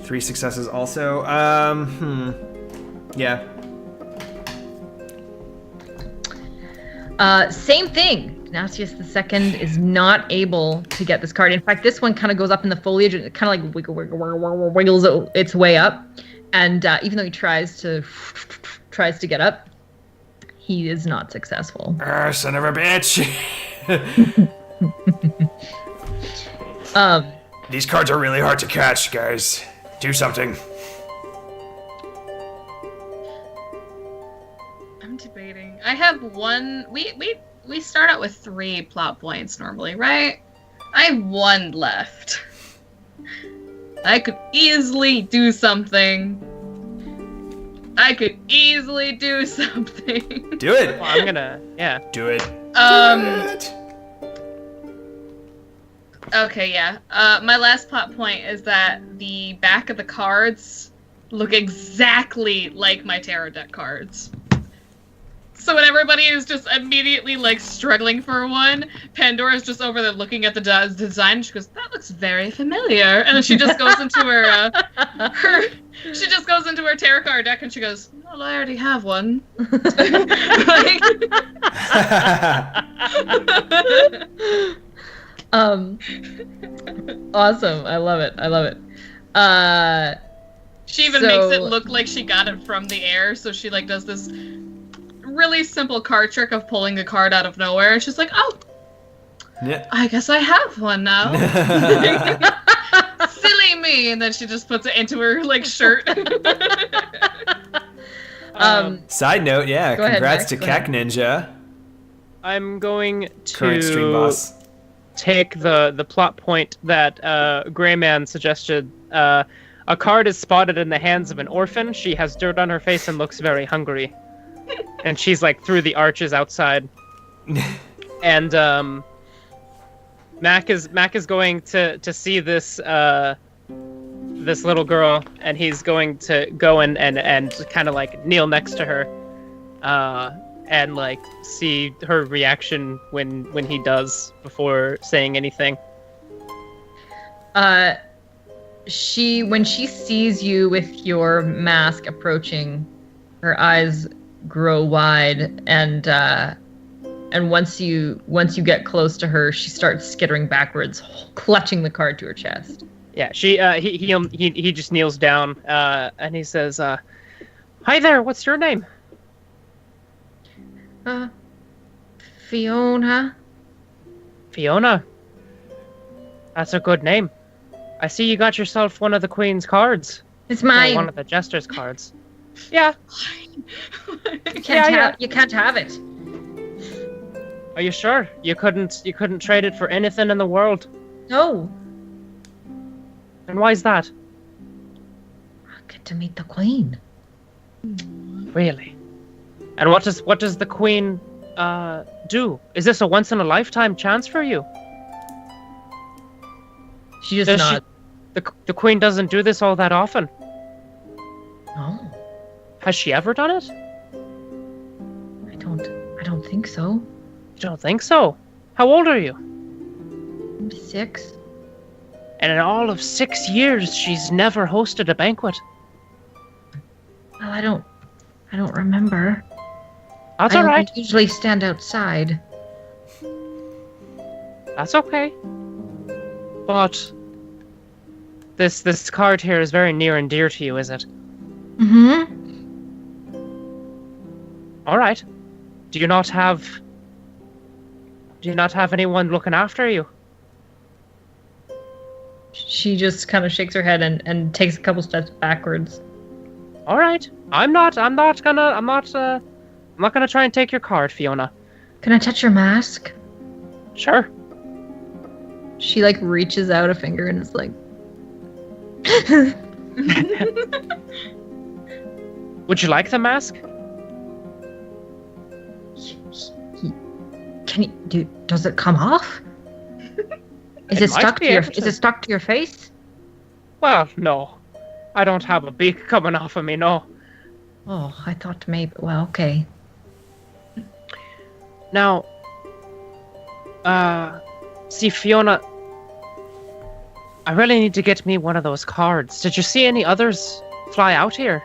3 successes also. Yeah. Same thing. Ignatius the second is not able to get this card. In fact, this one kind of goes up in the foliage and it kind of wiggles its way up. And even though he tries to get up, he is not successful. Son of a bitch. These cards are really hard to catch, guys. Do something. I'm debating. I have one. We start out with 3 plot points normally, right? I have 1 left. I could easily do something. Do it. Well, I'm gonna, yeah. Do it. Okay, yeah. My last plot point is that the back of the cards look exactly like my tarot deck cards. So when everybody is just immediately struggling for one, Pandora's just over there looking at the design. And she goes, "That looks very familiar." And then she just goes into her tarot card deck and she goes, "Well, I already have one." Awesome. I love it. She even makes it look like she got it from the air. So she does this really simple card trick of pulling a card out of nowhere. And she's like, "Oh, yeah. I guess I have one now." Silly me. And then she just puts it into her shirt. Side note, yeah, Go ahead, congrats Max, to go Cac ahead. Ninja. I'm going Current stream to boss. take the plot point that Greyman suggested. A card is spotted in the hands of an orphan. She has dirt on her face and looks very hungry. And she's through the arches outside. And Mac is going to see this this little girl, and he's going to go and kind of kneel next to her, and see her reaction when he does before saying anything. When she sees you with your mask approaching, her eyes grow wide, and once you get close to her, she starts skittering backwards, clutching the card to her chest. Yeah, he just kneels down, and he says, "Hi there, what's your name?" Fiona. Fiona. That's a good name. I see you got yourself one of the Queen's cards. It's Or mine. one of the Jester's cards. Yeah. You can't have it. Are you sure? You couldn't trade it for anything in the world? No. And why is that? I get to meet the Queen. Really? And what does the Queen do? Is this a once in a lifetime chance for you? She just Does nods. The Queen doesn't do this all that often. No, Has she ever done it? I don't think so. You don't think so? How old are you? I'm 6. And in all of 6 years, she's never hosted a banquet. Well, I don't remember. That's I all don't right. usually stand outside. That's okay. But this card here is very near and dear to you, is it? Mm-hmm. All right. Do you not have anyone looking after you? She just kind of shakes her head and takes a couple steps backwards. All right. I'm not gonna try and take your card, Fiona. Can I touch your mask? Sure. She like reaches out a finger and is like, Would you like the mask? "Can you does it come off? Is It it might stuck be to your able Is to. it stuck to your face? Well, no. I don't have a beak coming off of me, no. Oh, I thought maybe. Well, okay. Now, see, Fiona, I really need to get me one of those cards. Did you see any others fly out here?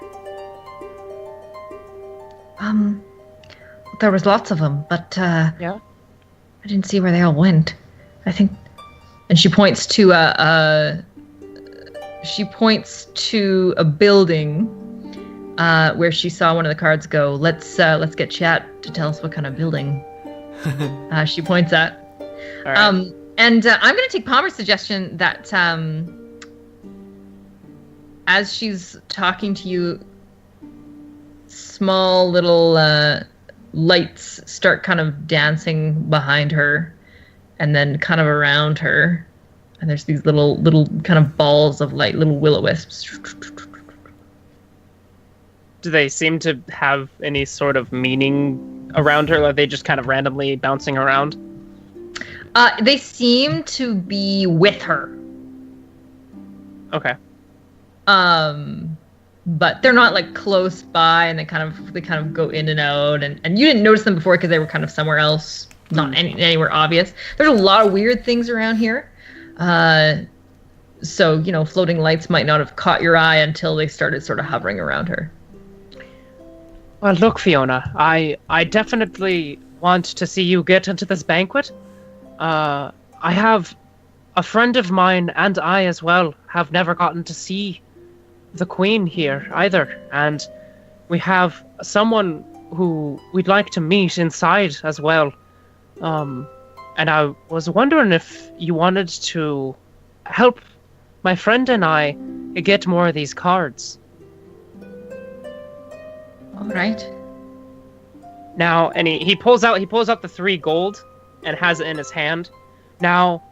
There was lots of them, but Yeah? I didn't see where they all went. I think, and she points to a building where she saw one of the cards go. Let's get Chat to tell us what kind of building she points at. All right. And I'm going to take Palmer's suggestion that as she's talking to you, small little lights start kind of dancing behind her and then kind of around her. And there's these little kind of balls of light, little will-o-wisps. Do they seem to have any sort of meaning around her? Or are they just kind of randomly bouncing around? They seem to be with her. Okay. But they're not like close by, and they kind of go in and out, and you didn't notice them before because they were kind of somewhere else, not anywhere obvious. There's a lot of weird things around here. So, floating lights might not have caught your eye until they started sort of hovering around her. Well, look, Fiona, I definitely want to see you get into this banquet. I have a friend of mine, and I as well, have never gotten to see the Queen here either, and we have someone who we'd like to meet inside as well. And I was wondering if you wanted to help my friend and I get more of these cards. All right. Now, and he pulls out the 3 gold and has it in his hand. Now,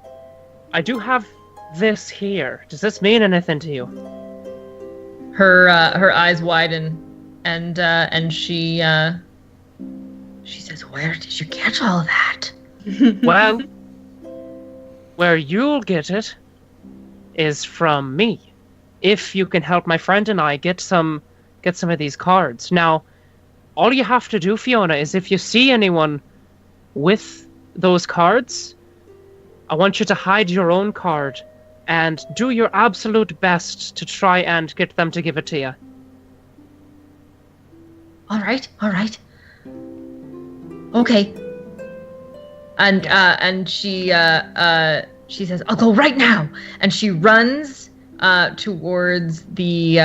I do have this here. Does this mean anything to you? Her eyes widen, and she says, "Where did you get all that?" Well, where you'll get it is from me. If you can help my friend and I get some of these cards. Now, all you have to do, Fiona, is if you see anyone with those cards, I want you to hide your own card and do your absolute best to try and get them to give it to you. All right. Okay. And she says, "I'll go right now," and she runs towards the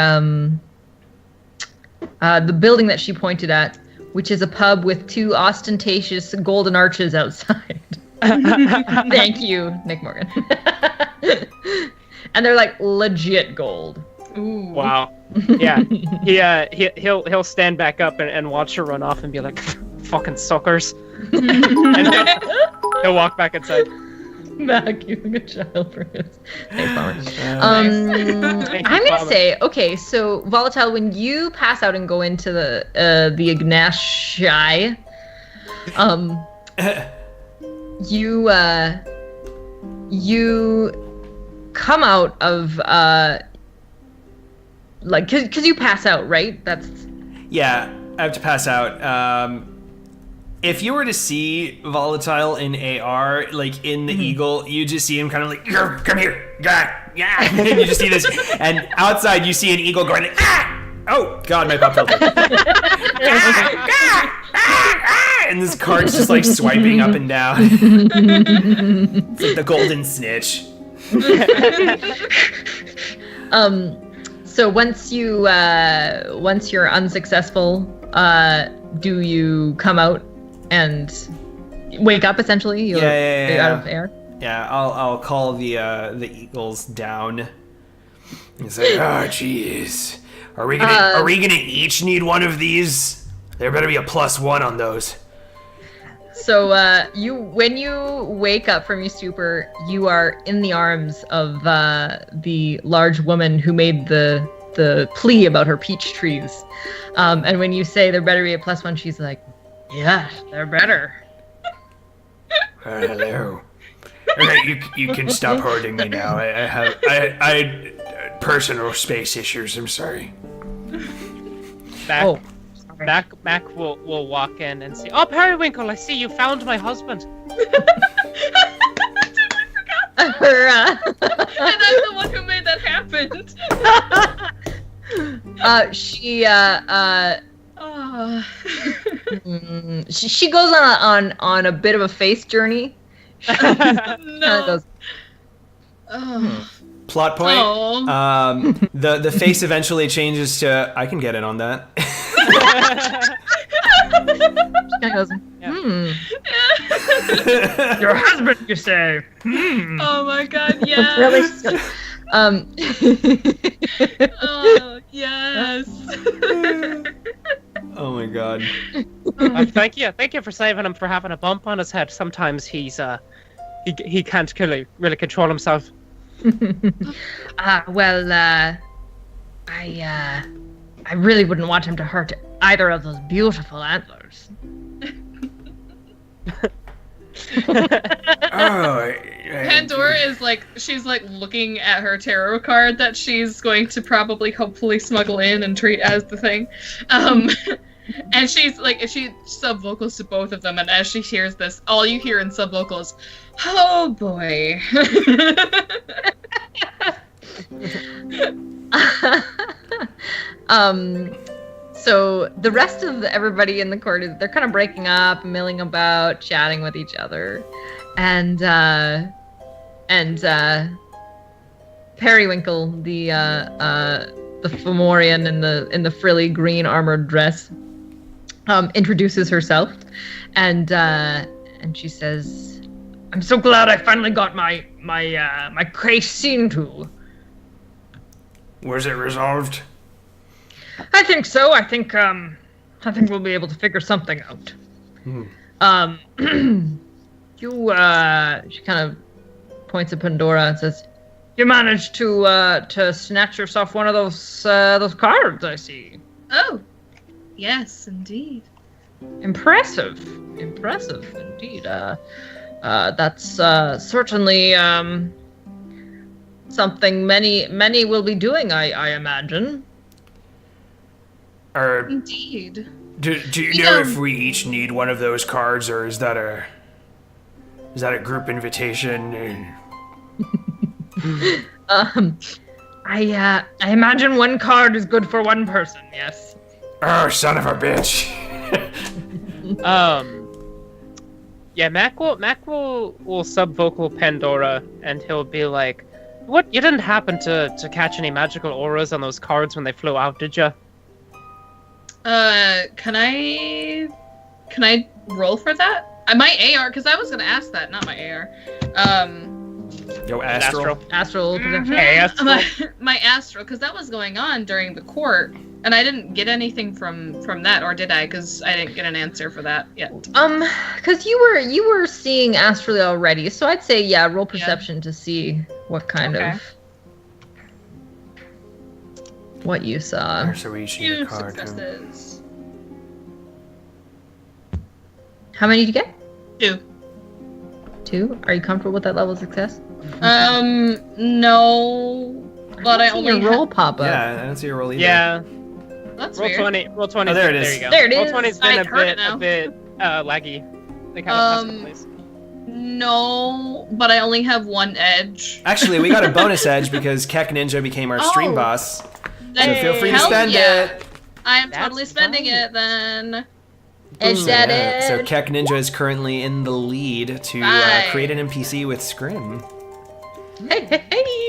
building that she pointed at, which is a pub with 2 ostentatious golden arches outside. Thank you, Nick Morgan. and they're like legit gold. Ooh. Wow. Yeah. He'll stand back up and watch her run off and be like, "Fucking suckers," and he'll walk back inside. Mac, you look a child for his. Thanks, Palmer. Thank you, I'm gonna Palmer. say, okay, so Volatile, when you pass out and go into the Ignatii, you come out of like, cause you pass out, right? That's Yeah, I have to pass out. If you were to see Volatile in AR, like in the Eagle, you just see him kind of like, "Here, come here, yeah." And you just see this, and outside you see an eagle going, "Ah! Oh God, my pop tilted." And this card's just like swiping up and down. It's like the golden snitch. So once you're unsuccessful, do you come out and wake up essentially? You're out of air. Yeah, I'll call the eagles down. It's like, oh, jeez. Are we gonna each need one of these? There better be a +1 on those. So when you wake up from your stupor, you are in the arms of the large woman who made the plea about her peach trees. And when you say there better be a +1, she's like, "Yeah, they're better." Hello. Okay, you can stop hurting me now. I personal space issues. I'm sorry. Mac will walk in and say, "Oh, Periwinkle, I see you found my husband." Her, And I'm the one who made that happen. she goes on a bit of a face journey. No. Goes, Plot point. Oh. The face eventually changes to, "I can get in on that." kinda goes, Your husband, you say? Oh my God, yes. Really? Oh, yes. Oh my God. Thank you for saving him for having a bump on his head. Sometimes he can't really control himself. I really wouldn't want him to hurt either of those beautiful antlers. Oh, Pandora is like, she's like looking at her tarot card that she's going to probably hopefully smuggle in and treat as the thing. And she's like, she sub-vocals to both of them, and as she hears this, all you hear in sub-vocal is, "Oh boy." So the rest of everybody in the court they're kind of breaking up, milling about, chatting with each other, and Periwinkle, the Fomorian in the frilly green armored dress, introduces herself, and she says, "I'm so glad I finally got my case seen to." Was it resolved? I think so. I think we'll be able to figure something out. She kind of points at Pandora and says, "You managed to snatch yourself one of those cards, I see." Oh, yes, indeed. Impressive indeed. That's certainly something many will be doing, I imagine. Indeed. Do you know if we each need one of those cards, or is that a group invitation? I imagine one card is good for one person. Yes. Oh, son of a bitch! Yeah, Mac will sub-vocal Pandora, and he'll be like, "What? You didn't happen to catch any magical auras on those cards when they flew out, did you?" Can I roll for that? My AR, because I was gonna ask that, not my AR. Yo, Astral. Astral projection. Hey, Astral. My astral, because that was going on during the court, and I didn't get anything from that, or did I? Because I didn't get an answer for that yet. Because you were seeing astrally already, so I'd say roll perception to see what kind of what you saw. Persuasion Few card. successes. How many did you get? 2. 2. Are you comfortable with that level of success? No, but I only your roll pop up. Yeah, I don't see your roll either. Yeah. That's Roll weird. 20. Roll 20. Oh, there it is. There you go. There it Roll is. 20's I been heard it a bit laggy. They kind of place. No, but I only have 1 edge. Actually, we got a bonus edge because Keck Ninja became our stream Oh. boss. So Then feel free to hell spend yeah. it. I am That's totally spending fine. it then. Edge that Yeah, so edge. Keck Ninja is currently in the lead to Right. create an NPC with Scrim. Hey,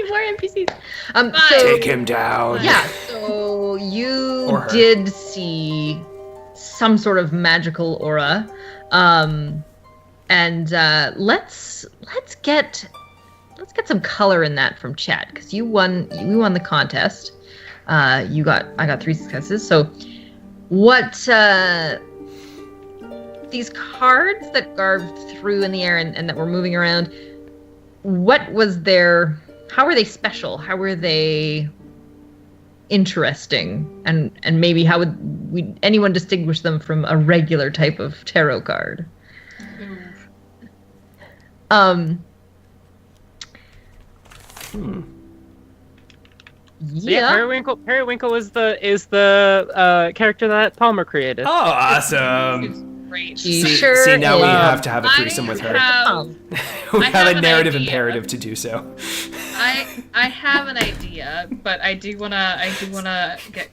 more NPCs. Bye. Take him down. Yeah, so you Or her. did see some sort of magical aura. And let's get some color in that from chat, because we won the contest. I got 3 successes. So what these cards that Garbh threw in the air and that were moving around, how were they special? How were they interesting? And maybe how would anyone distinguish them from a regular type of tarot card? So Periwinkle is the character that Palmer created. Oh, awesome. Great. She See, sure see, now we is. have to have a threesome with her. We I have have a an narrative idea. imperative to do so. I have an idea, but I do wanna get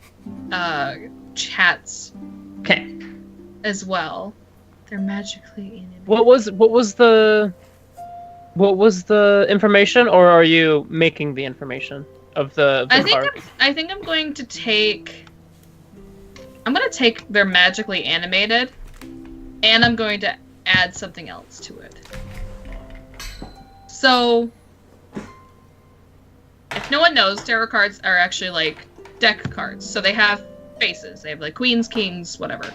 chats Okay. as well. They're magically animated. What was the information, or are you making the information of the card? I think I'm going to take. I'm gonna take they're magically animated, and I'm going to add something else to it. So, if no one knows, tarot cards are actually like deck cards. So they have faces. They have like queens, kings, whatever.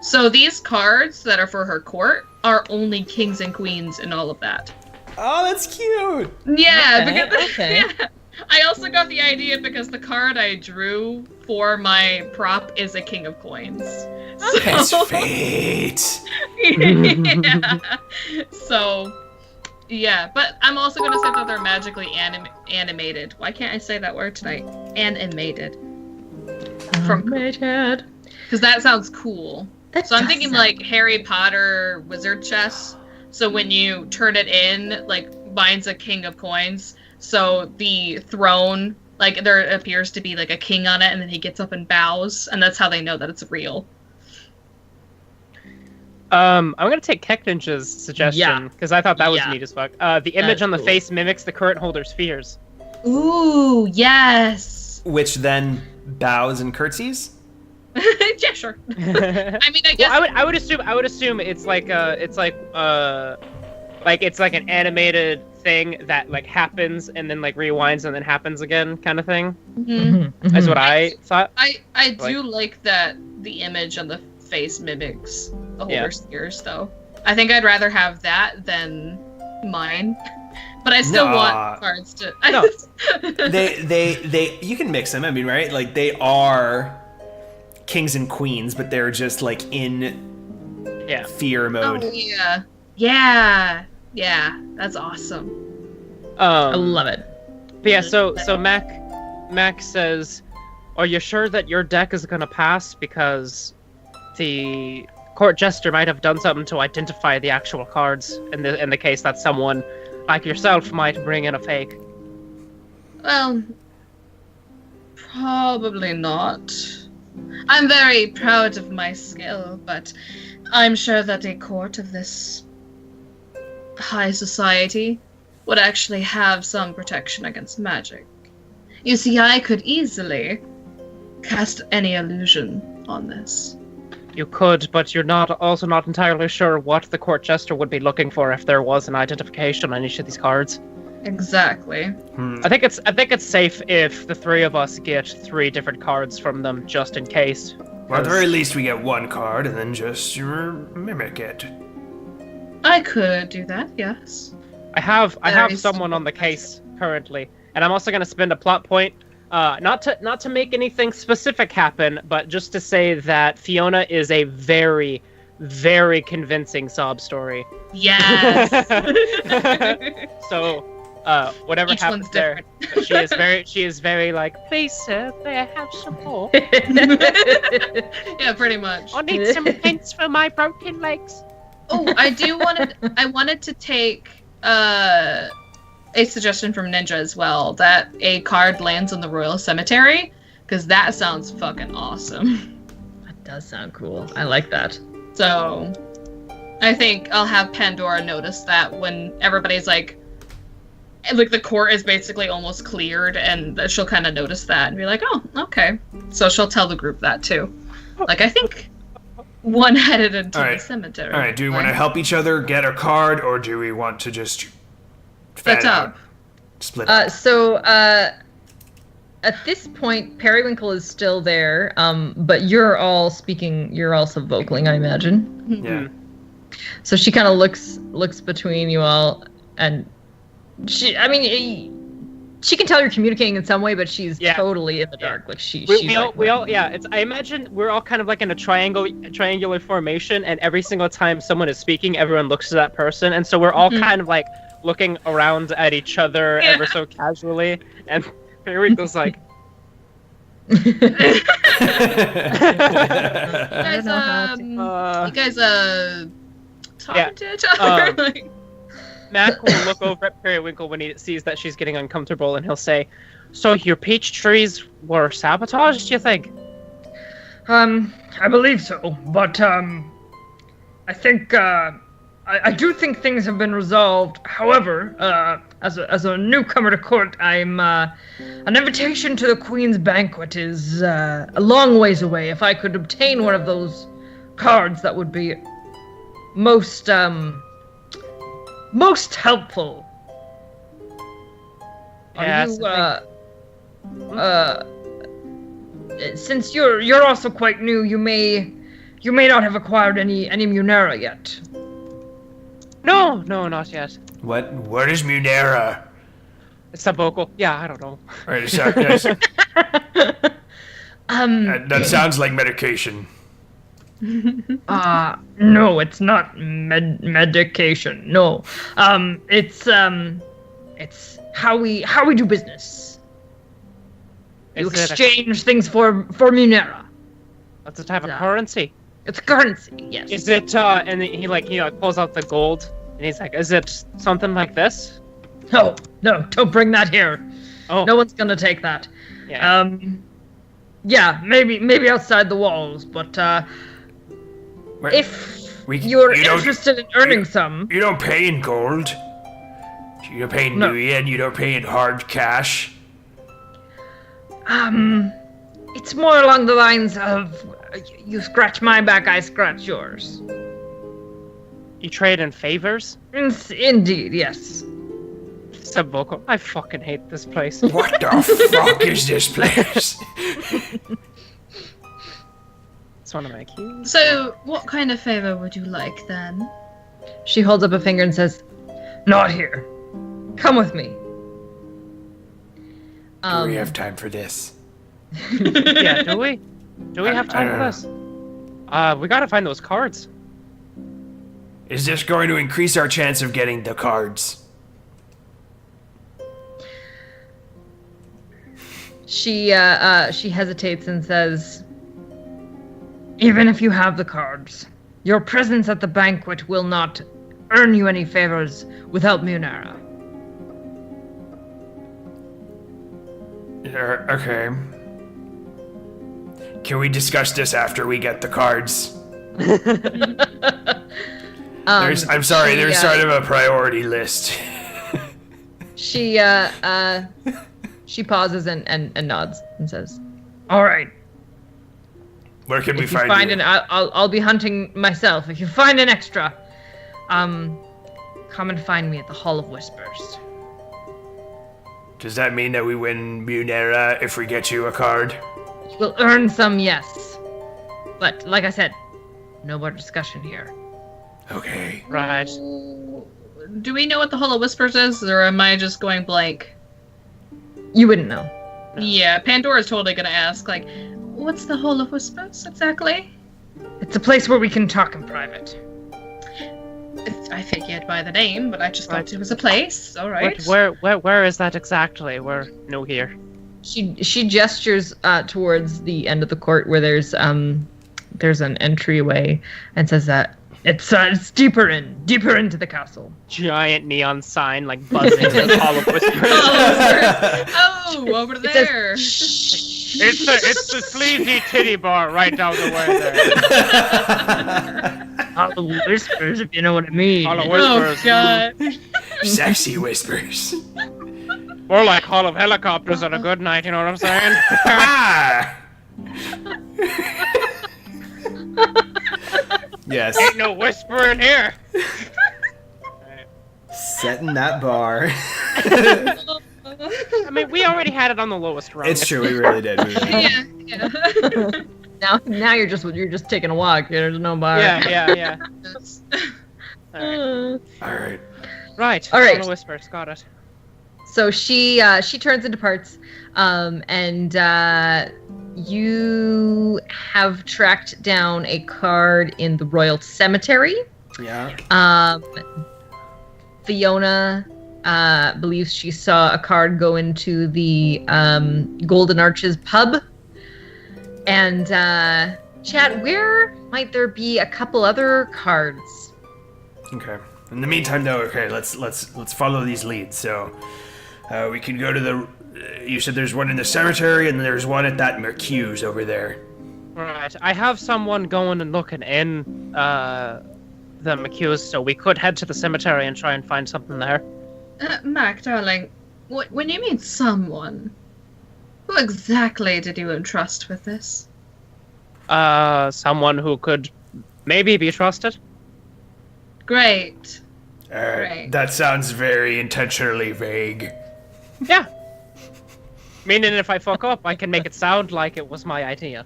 So these cards that are for her court are only kings and queens and all of that. Oh, that's cute. Yeah, Okay, because okay. yeah. I also got the idea because the card I drew for my prop is a king of coins. It's So, fate. yeah. So, yeah, but I'm also going to say that they're magically animated. Why can't I say that word tonight? Animated. Because that sounds cool. So I'm thinking like Harry Potter wizard chess. So when you turn it in, like mine's a king of coins. So the throne, like there appears to be like a king on it, and then he gets up and bows, and that's how they know that it's real. I'm gonna take Keck Ninja's suggestion because I thought that was Yeah. neat as fuck. The image That's on the cool. face mimics the current holder's fears. Ooh, yes. Which then bows and curtsies. Yeah, sure. I mean, I guess. Well, I would assume it's like it's like an animated thing that like happens and then like rewinds and then happens again kind of thing. Mhm. That's what I thought. I do like that the image on the face mimics the holder's ears, though. I think I'd rather have that than mine. But I still Nah. want cards to. No. They you can mix them. I mean, right? Like they are kings and queens, but they're just like in Yeah. fear mode. Oh yeah, yeah. That's awesome. I love it. But yeah, so Mac says, "Are you sure that your deck is gonna pass? Because the court jester might have done something to identify the actual cards in the case that someone like yourself might bring in a fake." Well, probably not. I'm very proud of my skill, but I'm sure that a court of this high society would actually have some protection against magic. You see, I could easily cast any illusion on this. You could, but you're also not entirely sure what the court jester would be looking for if there was an identification on each of these cards. Exactly. I think it's safe if the three of us get 3 different cards from them, just in case. Well, at the very least, we get 1 card and then just mimic it. I could do that, yes. I have Very someone on the case currently, and I'm also going to spend a plot point, not to make anything specific happen, but just to say that Fiona is a very, very convincing sob story. Yes. So, whatever Each happens one's there, she is very like, please sir, may I have some more? Yeah, pretty much. I need some hints for my broken legs. Oh, I wanted to take a suggestion from Ninja as well, that a card lands in the Royal Cemetery, because that sounds fucking awesome. That does sound cool. I like that. So, I think I'll have Pandora notice that when everybody's like the court is basically almost cleared, and she'll kind of notice that and be like, oh, okay. So she'll tell the group that too. Like, I think one headed into the cemetery. All right, do we want to help each other get a card, or do we want to just Split up? Split up. At this point, Periwinkle is still there, but you're all speaking, you're also vocaling, I imagine. Yeah. So she kind of looks between you all, and she can tell you're communicating in some way, but she's totally in the dark. Like I imagine we're all kind of like in a triangular formation, and every single time someone is speaking, everyone looks to that person, and so we're all kind of like looking around at each other ever so casually, and Periwinkle's like, you guys talking to each other? Mac will look over at Periwinkle when he sees that she's getting uncomfortable, and he'll say, "So your peach trees were sabotaged, you think?" I believe so, but I think I do think things have been resolved. However, as a newcomer to court, I'm an invitation to the Queen's banquet is a long ways away. If I could obtain one of those cards, that would be most helpful. Yes, Since you're also quite new, you may not have acquired any Munera yet. No, not yet. What is Munera? It's a vocal. Yeah, I don't know. Right, that sounds like medication. No, it's not medication. No, it's how we do business. You exchange things for Munera. That's a type of currency. It's currency, yes. Is it? And he pulls out the gold, and he's like, "Is it something like this?" No, don't bring that here. Oh, no one's gonna take that. Yeah. Yeah, maybe outside the walls, but if you're interested in earning some, you don't pay in gold. You don't pay in Nui, and you don't pay in hard cash. It's more along the lines of you scratch my back, I scratch yours. You trade in favors? Indeed, yes. Subvocal. I fucking hate this place. What the fuck is this place? It's one of my cues. So, what kind of favor would you like then? She holds up a finger and says, "Not here. Come with me." Do we have time for this? Yeah, do we? Do we have time for this? We gotta find those cards. Is this going to increase our chance of getting the cards? She hesitates and says, "Even if you have the cards, your presence at the banquet will not earn you any favors without Munera." Okay. Can we discuss this after we get the cards? I'm sorry, there's sort of a priority list. She pauses and nods and says, "All right. Where can we if you find you? I'll be hunting myself. If you find an extra, come and find me at the Hall of Whispers." Does that mean that we win Munera if we get you a card? You will earn some, yes. But, like I said, no more discussion here. Okay. Right. Do we know what the Hall of Whispers is, or am I just going blank? You wouldn't know. Yeah, Pandora's totally gonna ask, like, what's the Hall of Whispers exactly? It's a place where we can talk in private. I figured by the name, but I just thought it was a place. All right. Where is that exactly? We're new here. She gestures towards the end of the court where there's an entryway and says that It's deeper into the castle. Giant neon sign like buzzing in the Hall of Whispers. Oh, over there. It's the sleazy titty bar right down the way there. Hall of Whispers, if you know what I mean. Hall of Oh Whispers. god. Sexy whispers. More like Hall of Helicopters on a good night, you know what I'm saying? Ah! Yes. Ain't no whisper in here. Setting that bar. I mean, we already had it on the lowest rung. It's true, we really did. Yeah. now you're just taking a walk. There's no bar. Yeah. All right. Right. All right. Hall of Whispers, got it. So she turns into parts, and you have tracked down a card in the Royal Cemetery. Yeah. Fiona believes she saw a card go into the Golden Arches pub. And Chad, where might there be a couple other cards? Okay. In the meantime, though, okay, let's follow these leads. So, we can go to the. You said there's one in the cemetery, and there's one at that Mercue's over there. Right. I have someone going and looking in the McHugh's, so we could head to the cemetery and try and find something there. Mac, darling, when you mean someone, who exactly did you entrust with this? Someone who could maybe be trusted. Great. Alright, that sounds very intentionally vague. Yeah. Meaning if I fuck up, I can make it sound like it was my idea.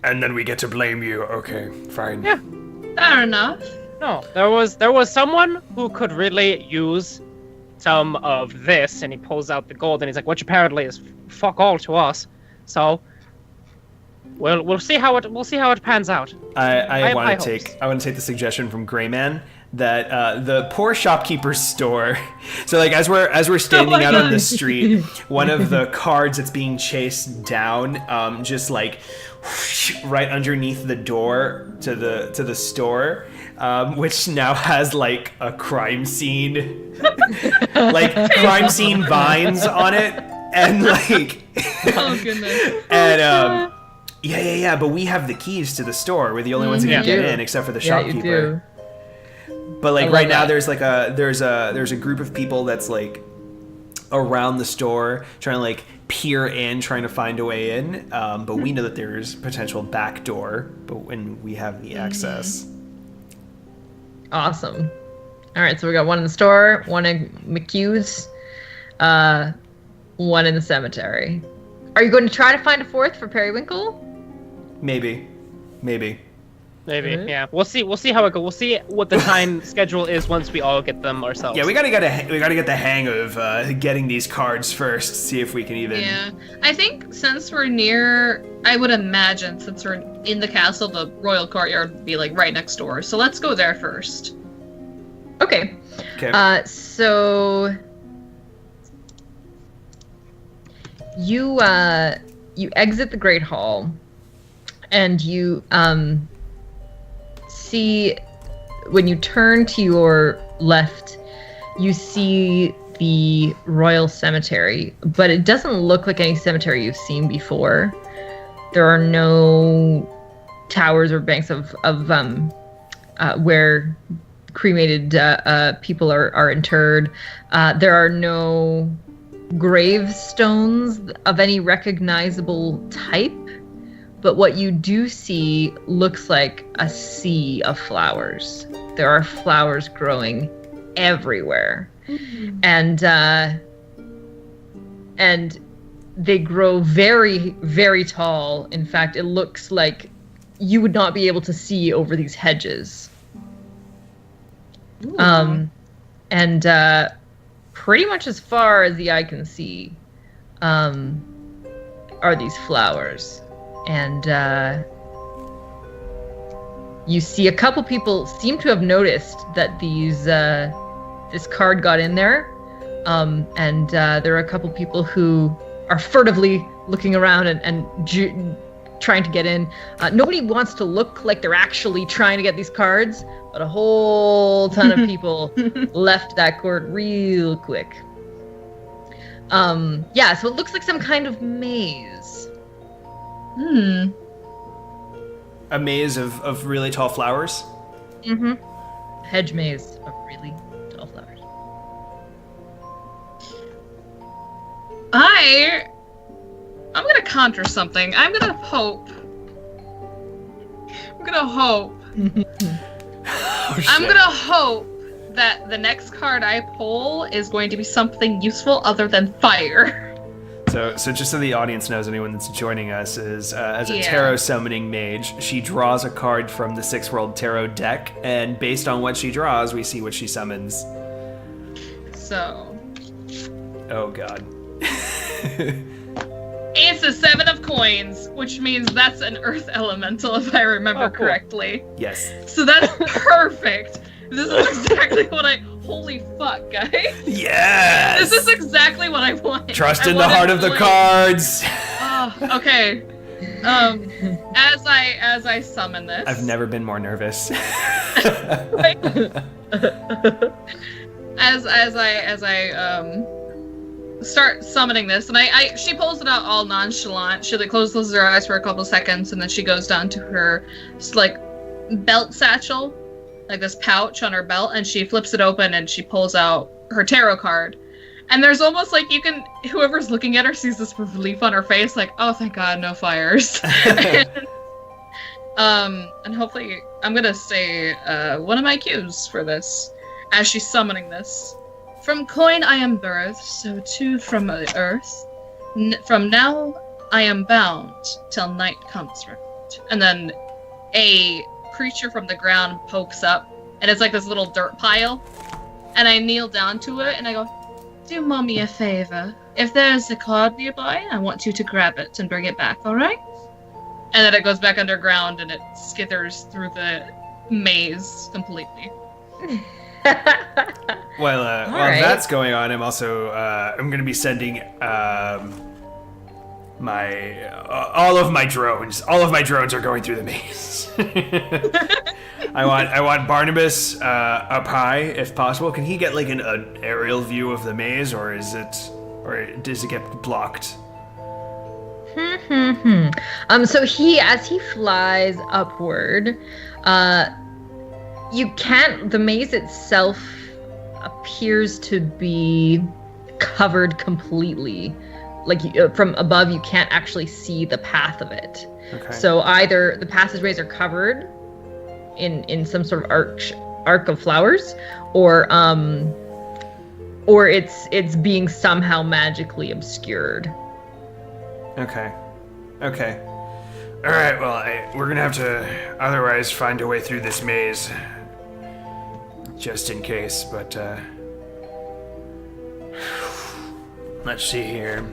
And then we get to blame you. Okay, fine. Yeah. Fair enough. No, there was someone who could really use some of this, and he pulls out the gold, and he's like, which apparently is fuck all to us. So we'll see how it pans out. I want hopes. to take the suggestion from Greyman that the poor shopkeeper's store. So like as we're standing out on the street, one of the cards that's being chased down, just like right underneath the door to the store, which now has like a crime scene, like crime scene vines on it, and like Oh goodness. and yeah. But we have the keys to the store. We're the only ones that can get in, except for the shopkeeper. You do. But like I right love now, that. there's a group of people that's like around the store trying to like peer in, trying to find a way in. But we know that there's potential back door, but when we have the access. Awesome. All right, so we got one in the store, one in McHugh's, one in the cemetery. Are you going to try to find a fourth for Periwinkle? Maybe. Maybe, Mhm. yeah. We'll see how it goes. We'll see what the time schedule is once we all get them ourselves. Yeah, we gotta get the hang of getting these cards first. See if we can even. Yeah. I think since we're near, I would imagine since we're in the castle, the royal courtyard would be like right next door. So let's go there first. Okay. Okay. So you exit the Great Hall, and you see, when you turn to your left, you see the Royal Cemetery, but it doesn't look like any cemetery you've seen before. There are no towers or banks of where cremated people are interred. There are no gravestones of any recognizable type, but what you do see looks like a sea of flowers. There are flowers growing everywhere. And and they grow very, very tall. In fact, it looks like you would not be able to see over these hedges. And pretty much as far as the eye can see are these flowers. And you see a couple people seem to have noticed that this card got in there. And there are a couple people who are furtively looking around and trying to get in. Nobody wants to look like they're actually trying to get these cards, but a whole ton of people left that court real quick. So it looks like some kind of maze. A maze of really tall flowers? Hedge maze of really tall flowers. I'm gonna conjure something. I'm gonna hope. I'm gonna hope that the next card I pull is going to be something useful other than fire. So just so the audience knows, anyone that's joining us is as a tarot summoning mage, she draws a card from the Six World Tarot deck, and based on what she draws, we see what she summons. So. Oh God. It's a 7 of coins, which means that's an earth elemental, if I remember correctly. Yes. So that's perfect. This is exactly what holy fuck, guys. Yes! This is exactly what I wanted. Trust in the heart of the cards. Okay. As I summon this. I've never been more nervous. As I start summoning this, and she pulls it out all nonchalant. She closes her eyes for a couple seconds, and then she goes down to her belt satchel, like this pouch on her belt, and she flips it open and she pulls out her tarot card. And there's almost like whoever's looking at her sees this relief on her face, like, oh thank God, no fires. And hopefully I'm gonna say one of my cues for this as she's summoning this. From coin I am birthed, so too from the earth. From now I am bound, till night comes round. And then a creature from the ground pokes up, and it's like this little dirt pile. And I kneel down to it, and I go, do mommy a favor. If there's a card nearby, I want you to grab it and bring it back, alright? And then it goes back underground, and it skithers through the maze completely. While that's going on, I'm also I'm going to be sending all of my drones. All of my drones are going through the maze. I want Barnabas up high if possible. Can he get like an aerial view of the maze, or does it get blocked? So as he flies upward, the maze itself appears to be covered completely. Like from above, you can't actually see the path of it. Okay. So either the passageways are covered in some sort of arc of flowers, or it's being somehow magically obscured. Okay. All right. Well, we're gonna have to otherwise find a way through this maze, just in case. But let's see here.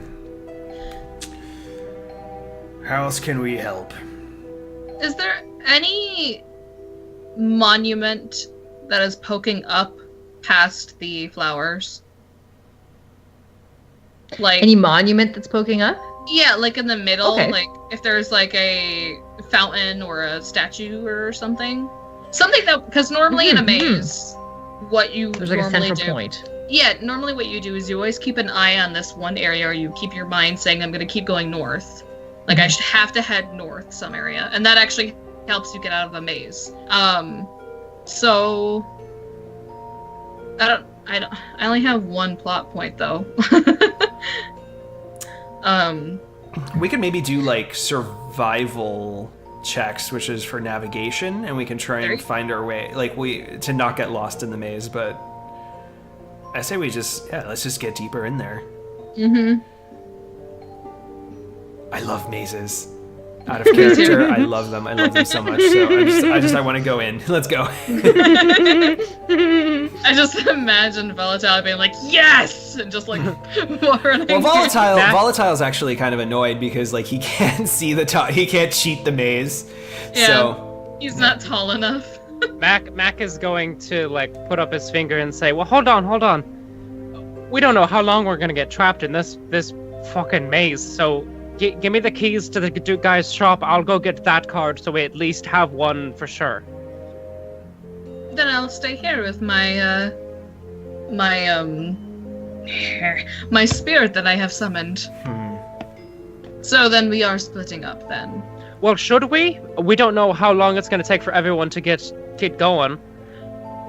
How else can we help? Is there any monument that is poking up past the flowers? Like any monument that's poking up? Yeah, like in the middle, okay. Like if there's like a fountain or a statue or something. Something that, because normally in a maze, there's like a central point. Yeah, normally what you do is you always keep an eye on this one area, or you keep your mind saying, I'm going to keep going north. Like I should have to head north some area, and that actually helps you get out of the maze. So I only have one plot point though. We could maybe do like survival checks, which is for navigation, and we can try and find our way, to not get lost in the maze. But I say let's just get deeper in there. I love mazes. Out of character, I love them. I love them so much. So I want to go in. Let's go. I just imagine Volatile being like, yes! And just like running. Well, Volatile's actually kind of annoyed because like he can't see the top. He can't cheat the maze. Yeah, So he's not tall enough. Mac is going to like put up his finger and say, "Well, hold on. We don't know how long we're gonna get trapped in this fucking maze. So give me the keys to the guy's shop. I'll go get that card so we at least have one for sure." Then I'll stay here with my my spirit that I have summoned. So then we are splitting up then. Well, should we? We don't know how long it's gonna take for everyone to get going.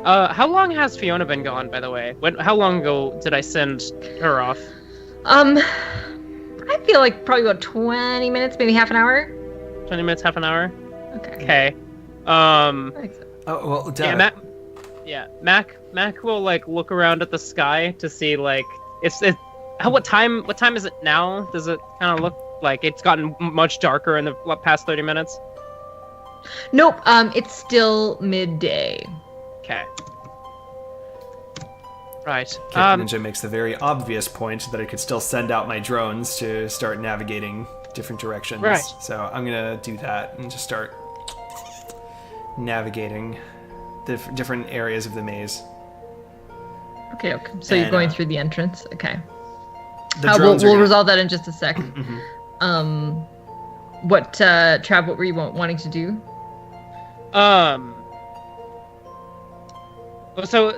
How long has Fiona been gone, by the way? How long ago did I send her off? I feel like probably about 20 minutes, maybe half an hour. 20 minutes, half an hour? Okay. Okay. I think so. Oh well, Yeah, Mac will like look around at the sky to see like what time is it now? Does it kind of look like it's gotten much darker in the past 30 minutes? Nope, it's still midday. Okay. Right. Captain Ninja makes the very obvious point that I could still send out my drones to start navigating different directions. Right. So I'm gonna do that and just start navigating the different areas of the maze. Okay. So you're And, going through the entrance. Okay. The drones we'll are resolve that in just a sec. Mhm. What Trav? What were you wanting to do? So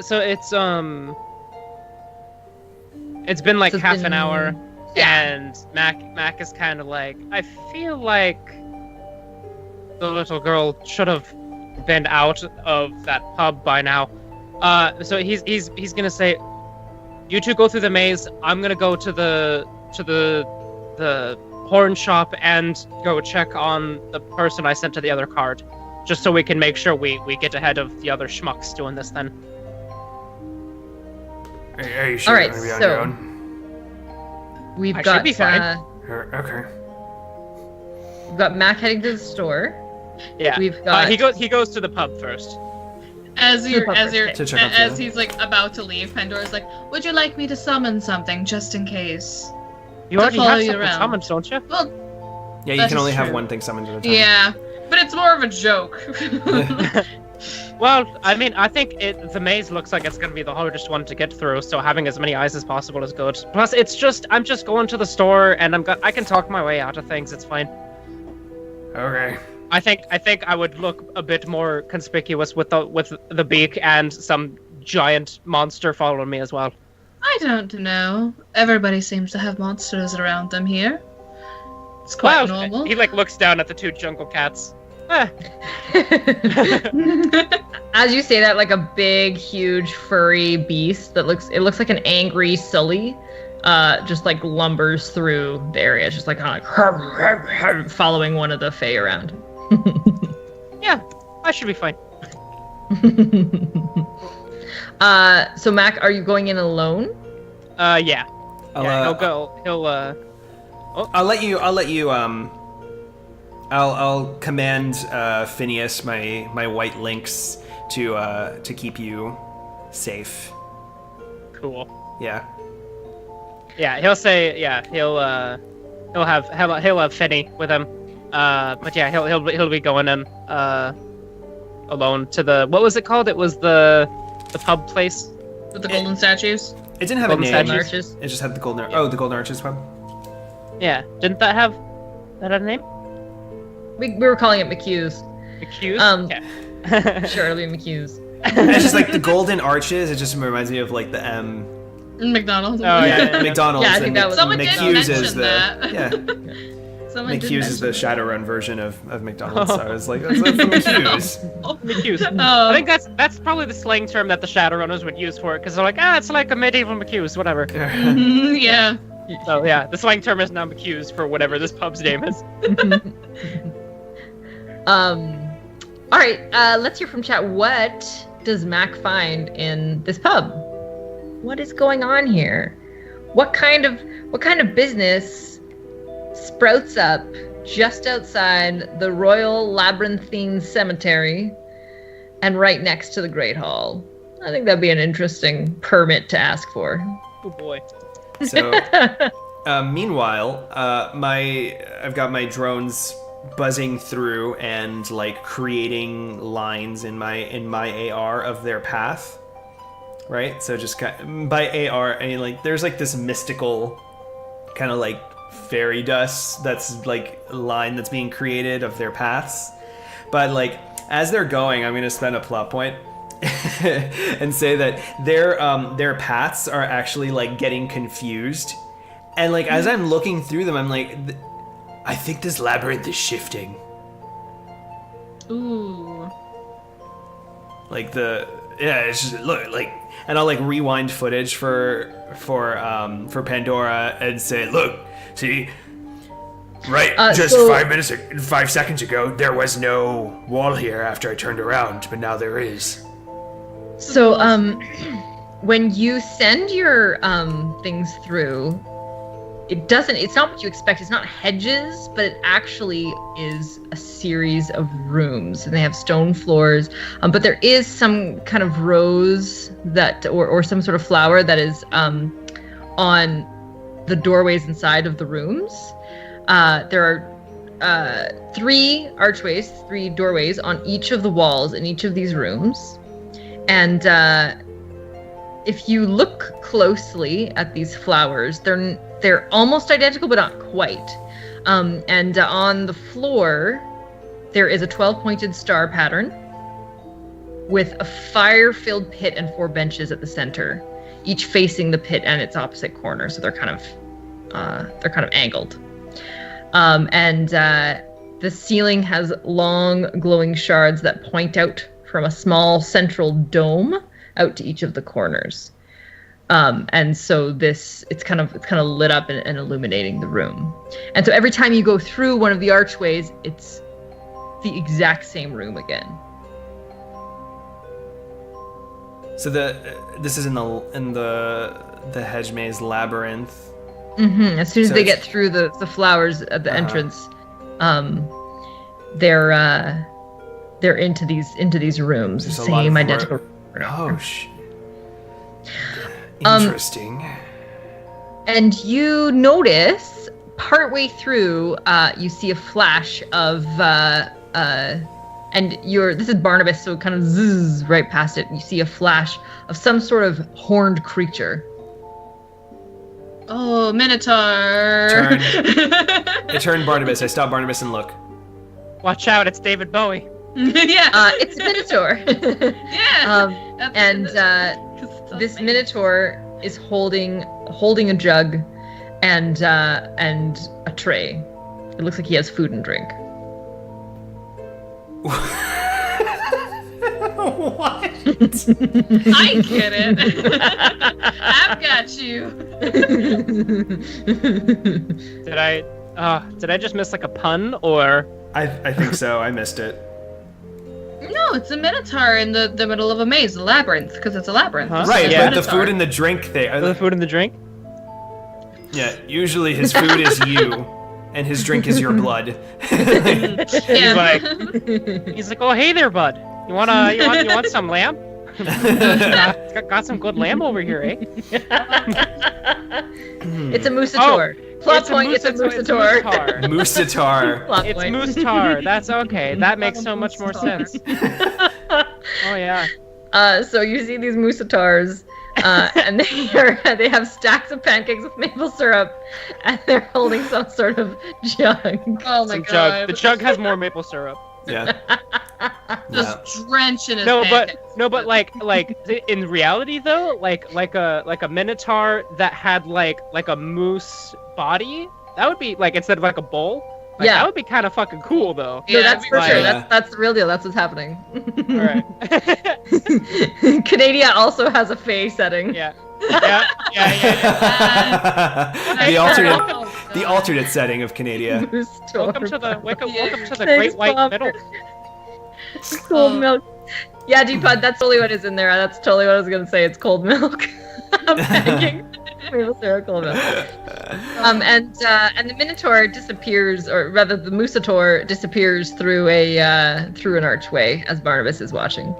it's been like So it's half been- an hour, Yeah. and Mac is kind of like, I feel like the little girl should have been out of that pub by now. So he's gonna say, you two go through the maze. I'm gonna go to the horn shop and go check on the person I sent to the other card, just so we can make sure we get ahead of the other schmucks doing this then. Are you sure All right, you're gonna be on so- your own? We've I got should be fine. Okay. We've got Mac heading to the store. Yeah. We've got He goes to the pub first. As To check out Fiona. he's like about to leave, Pandora's like, would you like me to summon something just in case? You To already follow have you something around. summoned, don't you? Well, Yeah, you That can is only have true. one thing summoned at a time. yeah, but it's more of a joke. Well, I mean, I think the maze looks like it's going to be the hardest one to get through, so having as many eyes as possible is good. Plus, I'm just going to the store, and I can talk my way out of things. It's fine. Okay. I think I would look a bit more conspicuous with the beak and some giant monster following me as well. I don't know. Everybody seems to have monsters around them here. It's quite Well, normal. he like looks down at the two jungle cats. As you say that, like a big, huge, furry beast that looks like an angry Sully, just like lumbers through the area, just like kind of like following one of the Fae around. Yeah, I should be fine. So Mac, are you going in alone? Yeah. I'll let you. I'll command Phineas, my white lynx, to keep you safe. Cool. Yeah. Yeah, he'll say. Yeah, he'll have Finny with him. But yeah, he'll be going in alone to the, what was it called? It was the pub place. With the golden statues. It didn't have Golden a name. statues. It just had the golden. Yeah. Oh, the Golden Arches pub. Yeah, didn't that have a name? We were calling it McHugh's. McHugh's? Okay. Yeah. Sure, it'll be McHugh's. It's just like the Golden Arches. It just reminds me of like the McDonald's. Oh, yeah. McDonald's. Yeah, I think and that was- Someone did McHugh's mention is the that. yeah. Someone did McHugh's is the mention Shadowrun version of McDonald's. So I was like, that's the McHugh's. McHugh's. Oh. I think that's probably the slang term that the Shadowrunners would use for it, because they're like, it's like a medieval McHugh's, whatever. that. Yeah. So yeah, the slang term is now McHugh's for whatever this pub's name is. All right, let's hear from chat. What does Mac find in this pub? What is going on here? What kind of business sprouts up just outside the Royal Labyrinthine Cemetery and right next to the Great Hall. I think that'd be an interesting permit to ask for. Oh boy. So, meanwhile, I've got my drones buzzing through and like creating lines in my AR of their path. Right? So just by AR, I mean like there's like this mystical kind of like fairy dust that's like a line that's being created of their paths. But like as they're going, I'm gonna spend a plot point and say that their paths are actually like getting confused. And like as I'm looking through them, I'm like, I think this labyrinth is shifting. Ooh. Like it's just, look like, and I'll like rewind footage for Pandora and say, look, see, right, just 5 seconds ago, there was no wall here after I turned around, but now there is. So, when you send your things through, it's not what you expect. It's not hedges, but it actually is a series of rooms, and they have stone floors. But there is some kind of rose that, or some sort of flower that is on the doorways inside of the rooms. There are 3 archways, 3 doorways on each of the walls in each of these rooms. And if you look closely at these flowers, they're almost identical, but not quite. And on the floor, there is a 12-pointed star pattern with a fire-filled pit and 4 benches at the center, each facing the pit and its opposite corner. So they're kind of angled. And the ceiling has long, glowing shards that point out from a small central dome out to each of the corners. And so it's kind of lit up and illuminating the room. And so every time you go through one of the archways, it's the exact same room again. So this is in the hedge maze labyrinth. Mm-hmm. As soon as they get through the flowers at the entrance, they're into these rooms, the same identical. Oh shit. Interesting. And you notice partway through, you see a flash of and this is Barnabas, so it kind of zzz right past it. You see a flash of some sort of horned creature. Oh, Minotaur! I turn Barnabas. I stop Barnabas and look. Watch out! It's David Bowie. Yeah. It's a Minotaur. Yeah. And this Minotaur is holding a jug and a tray. It looks like he has food and drink. What? I get it. I've got you. Did I just miss like a pun, or? I think so. I missed it. No, it's a Minotaur in the middle of a maze, a labyrinth, because it's a labyrinth. Huh? Right, Yeah. but the food and the drink thing. The food and the drink? Yeah, usually his food is you, and his drink is your blood. Yeah. He's like, oh hey there, bud. You want some lamb? got some good lamb over here, eh? It's a Moosator. Plot point, it's a Moosator. Moosator. It's Moosator. That's okay. That makes so much more sense. Oh yeah. So you see these Moosatars, and they have stacks of pancakes with maple syrup, and they're holding some sort of jug. Oh my Some god. jug. The jug has more maple syrup. Yeah. Just drenching his But pancakes. like in reality though, like a minotaur that had like a moose body, that would be like, instead of like a bull. Like, Yeah. that would be kind of fucking cool though. No, that's for sure. Yeah. That's the real deal. That's what's happening. All right. Canada also has a Fae setting. Yeah. The alternate setting of Canada. Moose Welcome storm. to the Thanks, Great White Bob. Middle. Cold milk. Yeah, Deepod, that's totally what is in there. That's totally what I was gonna say. It's cold milk. I'm pancake. maple syrup caramel. And the Minotaur disappears, or rather, the Musator disappears through an archway as Barnabas is watching.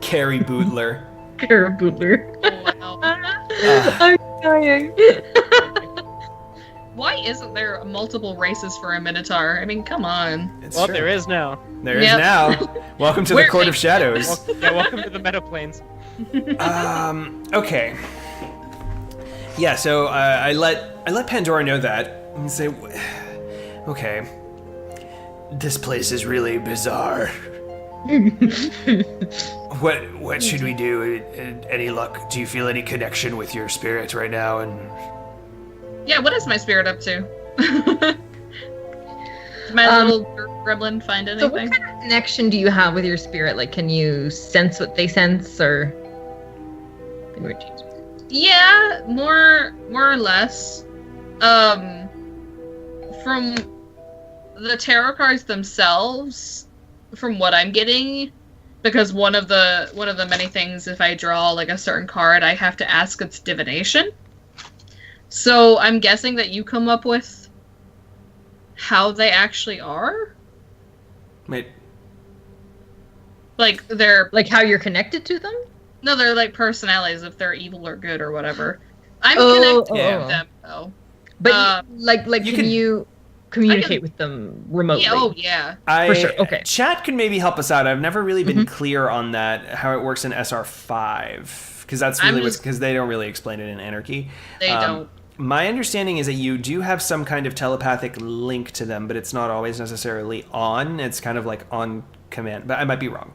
Carrie Bootler. Carrie Bootler. Wow. I'm dying. Why isn't there multiple races for a Minotaur? I mean, come on. It's Well, true. there is now. There is Yep. now. Welcome to the Court of Shadows. Welcome to the metaplanes. Okay. Yeah, so I let Pandora know that and say, okay, this place is really bizarre. What should we do? Any luck? Do you feel any connection with your spirit right now? And Yeah, what is my spirit up to? Did my little gremlin find So what anything? kind of connection do you have with your spirit? Like, can you sense what they sense, or? Yeah, more or less. From the tarot cards themselves, from what I'm getting, because one of the many things, if I draw like a certain card, I have to ask its divination. So I'm guessing that you come up with how they actually are. wait, Like they're Like how you're connected to them? no, they're like personalities, if they're evil or good or whatever. I'm Oh, connected yeah. with them though. But You can you communicate with them remotely? Yeah, oh yeah. I For sure, okay. Chat can maybe help us out. I've never really been clear on that, how it works in SR5, because that's really because they don't really explain it in Anarchy. They don't. My understanding is that you do have some kind of telepathic link to them, but it's not always necessarily on. It's kind of like on command, but I might be wrong.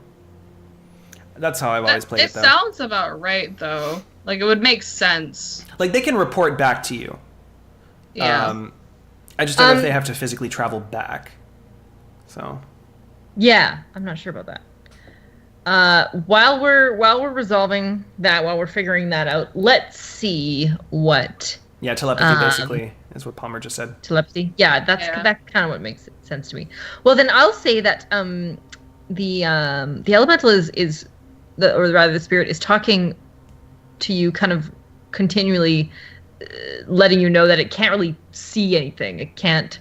That's how I've always played it, though. Sounds about right, though. Like, it would make sense. Like, they can report back to you. Yeah. I just don't know if they have to physically travel back. So. Yeah, I'm not sure about that. While we're resolving that, while we're figuring that out, let's see what Yeah, telepathy basically is what Palmer just said. telepathy. Yeah, that's kind of what makes sense to me. Well, then I'll say that the elemental is or rather the spirit is talking to you, kind of continually letting you know that it can't really see anything. It can't.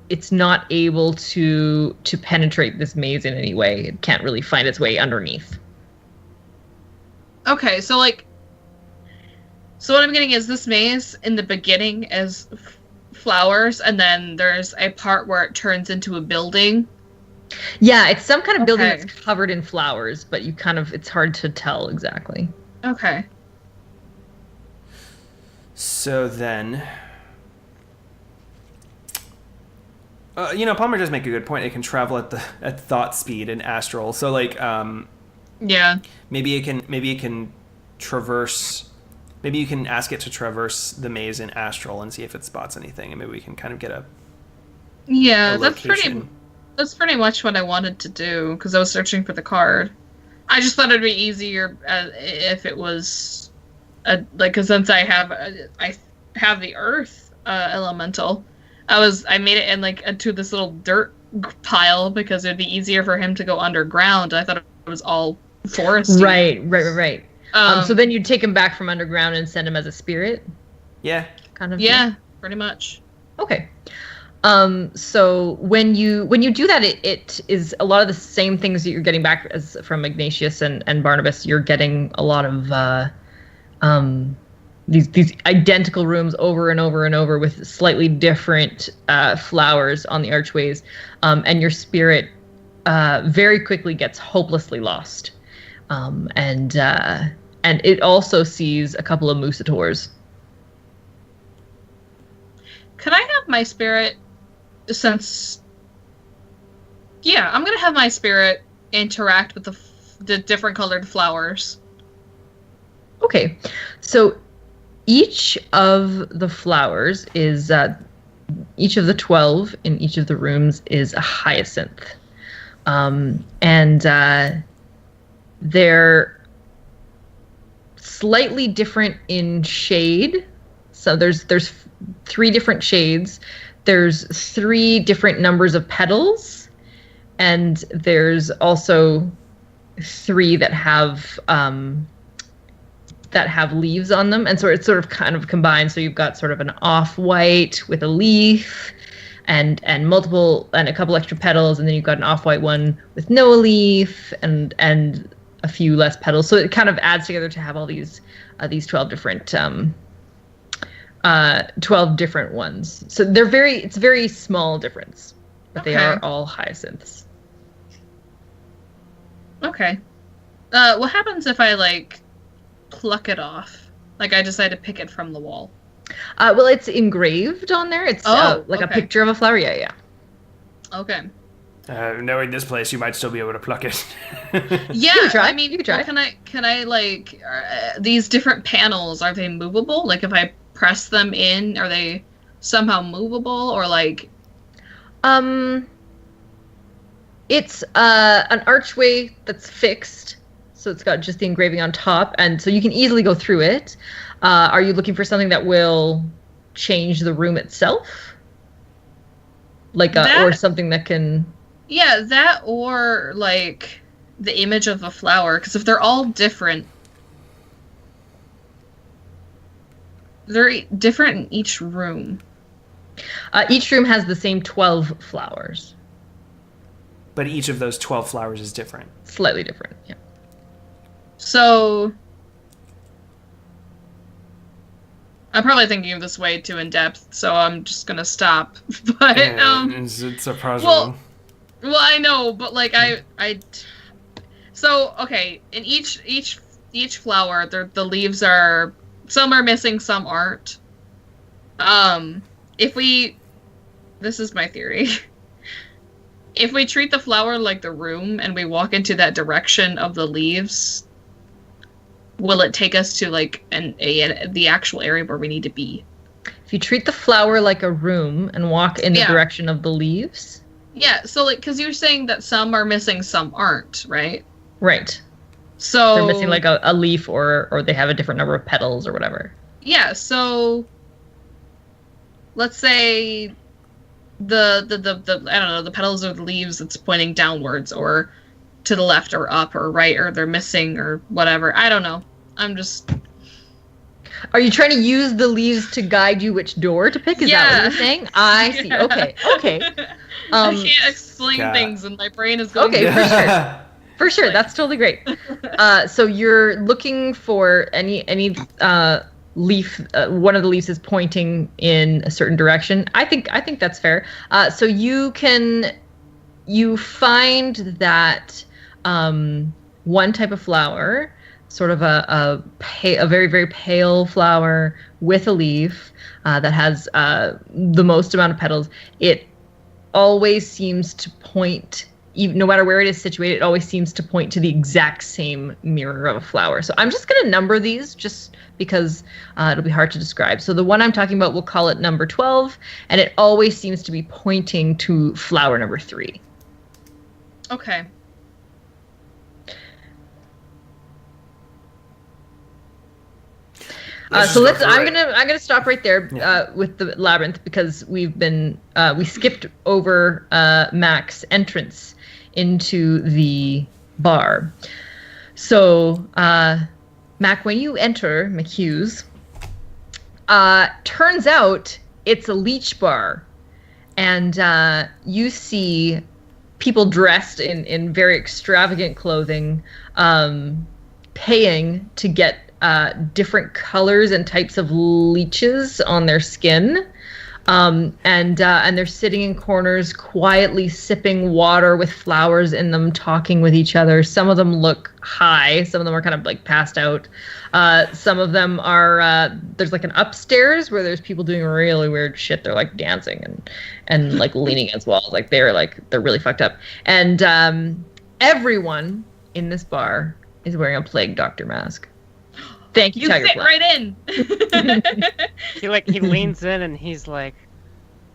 It's not able to penetrate this maze in any way. It can't really find its way underneath. Okay, so, like... So what I'm getting is this maze in the beginning is flowers, and then there's a part where it turns into a building. Yeah, it's some kind of building Okay. that's covered in flowers, but it's hard to tell exactly. Okay. So then... Palmer does make a good point. It can travel at thought speed and astral. So, like, Yeah. maybe it can traverse. Maybe you can ask it to traverse the maze in astral and see if it spots anything, and maybe we can kind of get a Yeah, a location. that's pretty much what I wanted to do, because I was searching for the card. I just thought it'd be easier if it was, because since I have the earth elemental, I made it into this little dirt pile because it'd be easier for him to go underground. I thought it was all foresty. Right. So then you'd take him back from underground and send him as a spirit? Yeah. Kind of. Yeah, pretty much. Okay. So when you do that, it is a lot of the same things that you're getting back as from Ignatius and Barnabas. You're getting a lot of these identical rooms over and over and over with slightly different flowers on the archways, and your spirit very quickly gets hopelessly lost, and it also sees a couple of Musators. Could I have my spirit, since... Yeah, I'm gonna have my spirit interact with the different colored flowers. Okay, so each of the flowers is, each of the 12 in each of the rooms is a hyacinth. And they're slightly different in shade. So there's 3 different shades. There's 3 different numbers of petals. And there's also 3 that have that have leaves on them, and so it's sort of kind of combined. So you've got sort of an off-white with a leaf, and multiple and a couple extra petals, and then you've got an off-white one with no leaf and a few less petals. So it kind of adds together to have all these 12 different 12 different ones. So it's a very small difference, but they are all hyacinths. Okay. What happens if I like pluck it off? Like I decide to pick it from the wall. Well, it's engraved on there. It's like a picture of a flower. Yeah. Okay. Knowing this place, you might still be able to pluck it. Yeah, You can try. I mean, You can try. Can I like these different panels? Are they movable? Like if I press them in, are they somehow movable or like? It's an archway that's fixed, so it's got just the engraving on top, and so you can easily go through it. Are you looking for something that will change the room itself, or something that can? Yeah, that or like the image of a flower, because if they're all different, they're different in each room. Each room has the same 12 flowers. But each of those 12 flowers is different. Slightly different, yeah. So I'm probably thinking of this way too in depth, so I'm just gonna stop. But it's a puzzle. Well, I know, but like so okay, in each flower, the leaves are, some are missing, some aren't. This is my theory. If we treat the flower like the room and we walk into that direction of the leaves, will it take us to like the actual area where we need to be? If you treat the flower like a room and walk in the direction of the leaves. Yeah, so like, because you're saying that some are missing, some aren't, right? Right. So they're missing like a leaf, or they have a different number of petals or whatever. Yeah, so let's say the I don't know, the petals or the leaves that's pointing downwards or to the left or up or right, or they're missing or whatever. I don't know. I'm just... Are you trying to use the leaves to guide you which door to pick? Is that what you're saying? I see. Okay. I can't explain things and my brain is going... Okay, for sure. For sure, that's totally great. So you're looking for any leaf. One of the leaves is pointing in a certain direction. I think that's fair. So you find that one type of flower, sort of a very, very pale flower with a leaf that has the most amount of petals. It always seems to point, even, no matter where it is situated, it always seems to point to the exact same mirror of a flower. So I'm just going to number these just because it'll be hard to describe. So the one I'm talking about, we'll call it number 12, and it always seems to be pointing to flower number 3. Okay. So I'm gonna stop right there with the labyrinth, because we skipped over Mac's entrance into the bar. So Mac, when you enter McHugh's, turns out it's a leech bar, and you see people dressed in very extravagant clothing, paying to get different colors and types of leeches on their skin, and they're sitting in corners quietly sipping water with flowers in them, talking with each other. Some of them look high, some of them are kind of like passed out. Some of them are there's like an upstairs where there's people doing really weird shit. They're like dancing and like leaning against walls, like they're really fucked up. And everyone in this bar is wearing a plague doctor mask. Thank you, You Tiger fit Fly. right in. He leans in and he's like,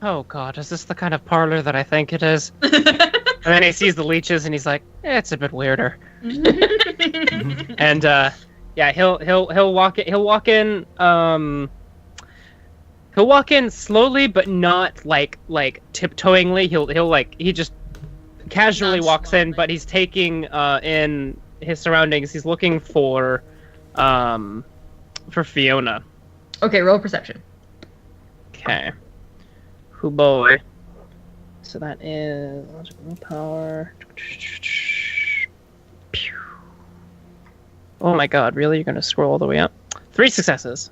"Oh God, is this the kind of parlor that I think it is?" And then he sees the leeches and he's like, "It's a bit weirder." And yeah, he'll walk in slowly, but not like tiptoeingly. He just casually walks in, but he's taking in his surroundings. He's looking for for Fiona. Okay, roll perception. Okay. Who boy? So that is logical willpower. Oh my god, really? You're gonna scroll all the way up? 3 successes.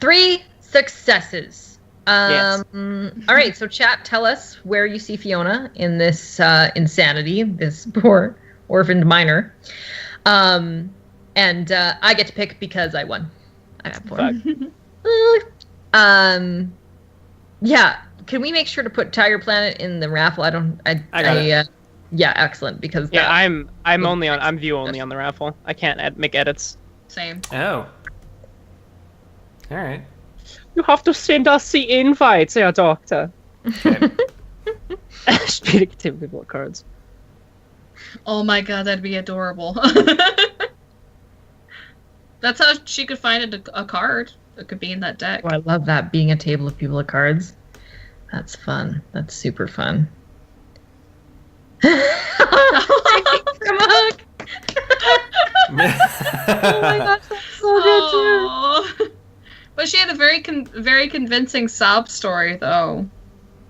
3 successes. Yes. All right, so chat, tell us where you see Fiona in this insanity, this poor orphaned minor. And I get to pick because I won. I got 4. Yeah. Can we make sure to put Tiger Planet in the raffle? I got it. Yeah, excellent. Because I'm view only on the raffle. I can't make edits. Same. Oh. All right. You have to send us the invites, Herr Doctor. Okay. Speaking of tabletop cards. Oh my god, that'd be adorable. That's how she could find a card that could be in that deck. Oh, I love that, being a table of people of cards. That's fun. That's super fun. Oh my gosh, that's so good too. But she had a very convincing sob story, though.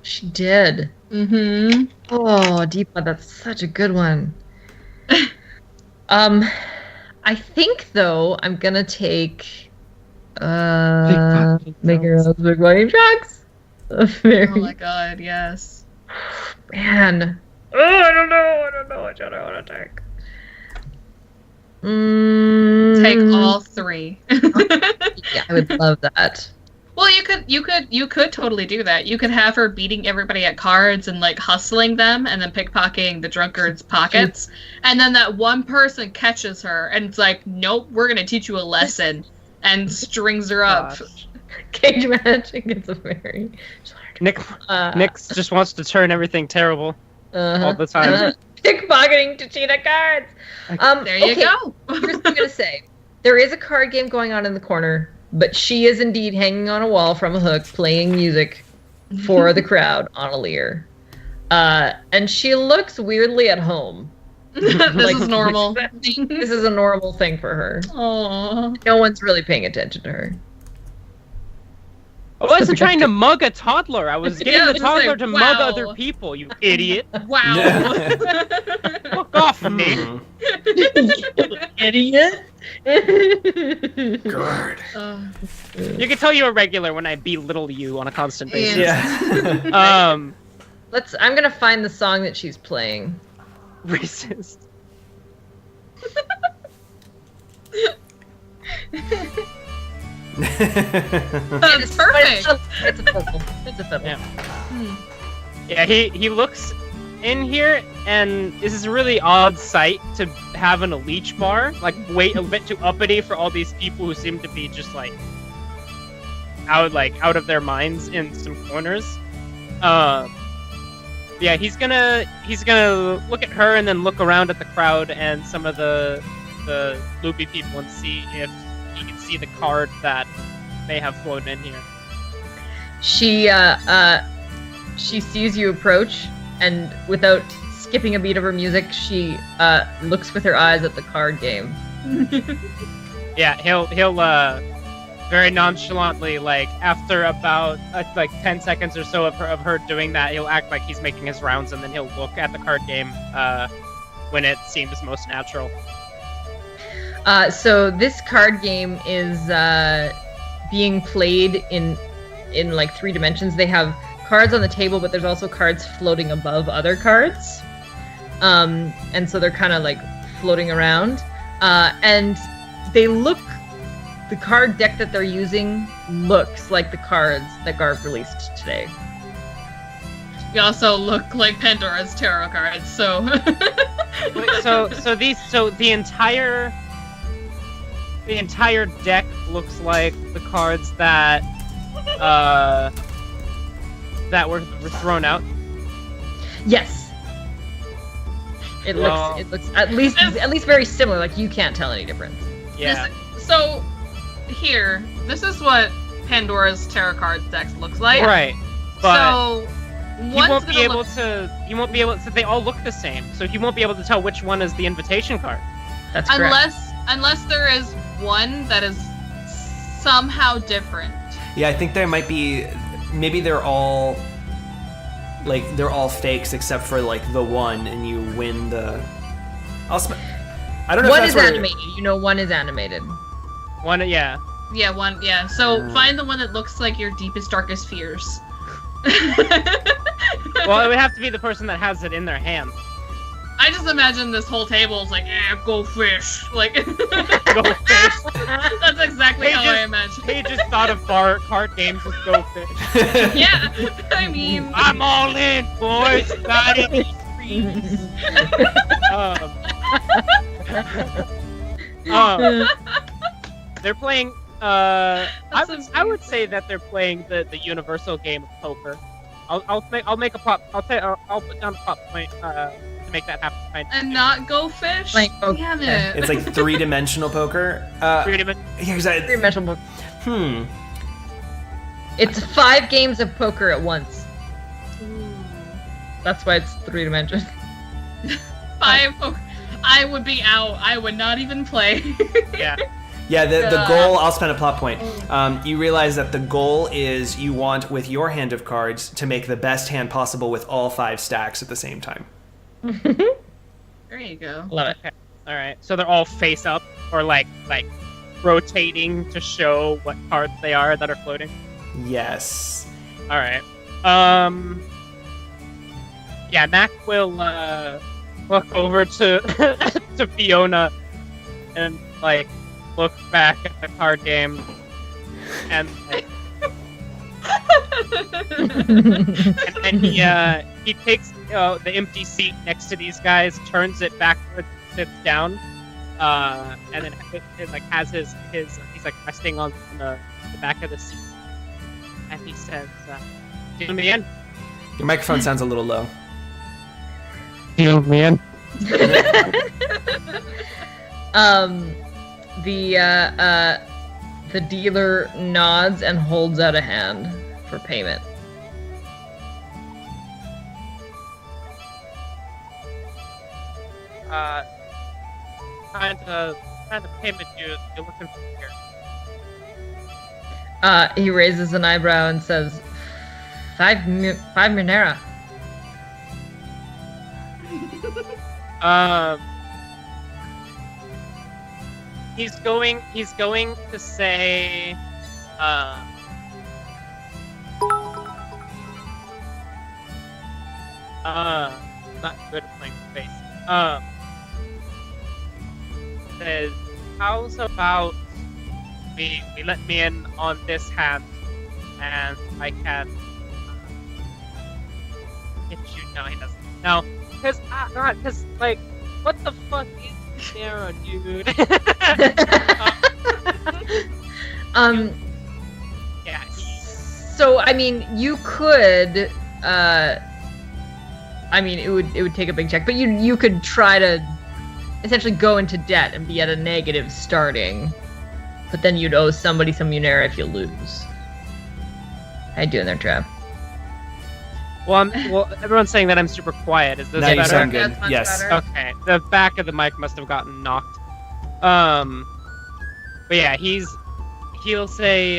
She did. Mm-hmm. Oh, Deepa, that's such a good one. I think though I'm gonna take Make Your Own Big Money Trucks. Oh my god, yes. Man. Oh, I don't know which one I want to take. Take all 3. Yeah, I would love that. Well, you could totally do that. You could have her beating everybody at cards and like hustling them, and then pickpocketing the drunkard's pockets, and then that one person catches her and it's like, nope, we're gonna teach you a lesson, and strings her up. Cage matching is a very Nick just wants to turn everything terrible all the time. Pickpocketing to cheat at cards. There you go. Here's what I'm gonna say. There is a card game going on in the corner, but she is indeed hanging on a wall from a hook, playing music for the crowd on a lyre. And she looks weirdly at home. This is normal. This is a normal thing for her. Aww. No one's really paying attention to her. I wasn't trying to mug a toddler. I was getting the toddler to mug wow. other people, you idiot. Wow. Fuck off, Nick. Idiot. God. You can tell you're a regular when I belittle you on a constant basis. Yeah. Um, I'm gonna find the song that she's playing. Racist. That's perfect. It's a fiddle. It's a fiddle. Yeah. Yeah, he looks in here, and this is a really odd sight to have in a leech bar. Like, wait, a bit too uppity for all these people who seem to be just like out of their minds in some corners. Yeah, he's gonna look at her and then look around at the crowd and some of the loopy people and see if he can see the card that may have floated in here. She sees you approach, and without skipping a beat of her music, she looks with her eyes at the card game. Yeah, he'll very nonchalantly, like after about like 10 seconds or so of her doing that, he'll act like he's making his rounds, and then he'll look at the card game when it seems most natural. So this card game is being played in like 3 dimensions. They have cards on the table, but there's also cards floating above other cards. And so they're kind of like floating around. And the card deck that they're using looks like the cards that Garbh released today. You also look like Pandora's tarot cards, so. so the entire deck looks like the cards that were thrown out. Yes. It looks at least very similar. Like, you can't tell any difference. Yeah. So here, this is what Pandora's tarot card deck looks like. Right. But So you won't be able to. They all look the same, so you won't be able to tell which one is the invitation card. That's correct. unless there is one that is somehow different. Yeah, I think there might be. Maybe they're all fakes except for like the one, and you win the. I don't know. One if is that's where- animated. You know, one is animated. One, yeah. Yeah, one. Yeah. So find the one that looks like your deepest, darkest fears. Well, it would have to be the person that has it in their hand. I just imagine this whole table is like, go fish. Like, Go fish. that's exactly how I imagine. He just thought of card games with Go Fish. Yeah, I mean, I'm all in, boys. Got it. They're playing. I would say that they're playing the universal game of poker. I'll make a prop. I'll put down a prop point to make that happen. and not go fish. Like, okay. Damn it. It's like 3-dimensional poker. Here's that. Three-dimensional poker. It's 5 games of poker at once. That's why it's 3 dimensions. 5. I would be out. I would not even play. Yeah. Yeah, the goal, I'll spend a plot point. You realize that the goal is you want, with your hand of cards, to make the best hand possible with all 5 stacks at the same time. There you go. Love it. Okay. All right. So they're all face up or like rotating to show what cards they are that are floating. Yes. All right. Yeah, Mac will look over to to Fiona and like look back at the card game and like, and he takes the empty seat next to these guys, turns it backwards, sits down, and then it like has his he's like resting on the back of the seat, and he says, "Tune me in." Your microphone sounds a little low. Tune me in. The dealer nods and holds out a hand for payment. Kind of payment you're looking for here. He raises an eyebrow and says, 5 Minera. He's going to say, not good at playing space. Says, how's about we let me in on this hand, and I can get you. No, he doesn't. No, because like, what the fuck is Sarah, dude? Yeah. So I mean, you could. I mean, it would take a big check, but you could try to essentially go into debt and be at a negative starting, but then you'd owe somebody some Munera if you lose. How you doing there, Trav? Well, everyone's saying that I'm super quiet. Is this Now you better? sound good. That's much Yes. better. Okay, the back of the mic must have gotten knocked. But yeah, he'll say,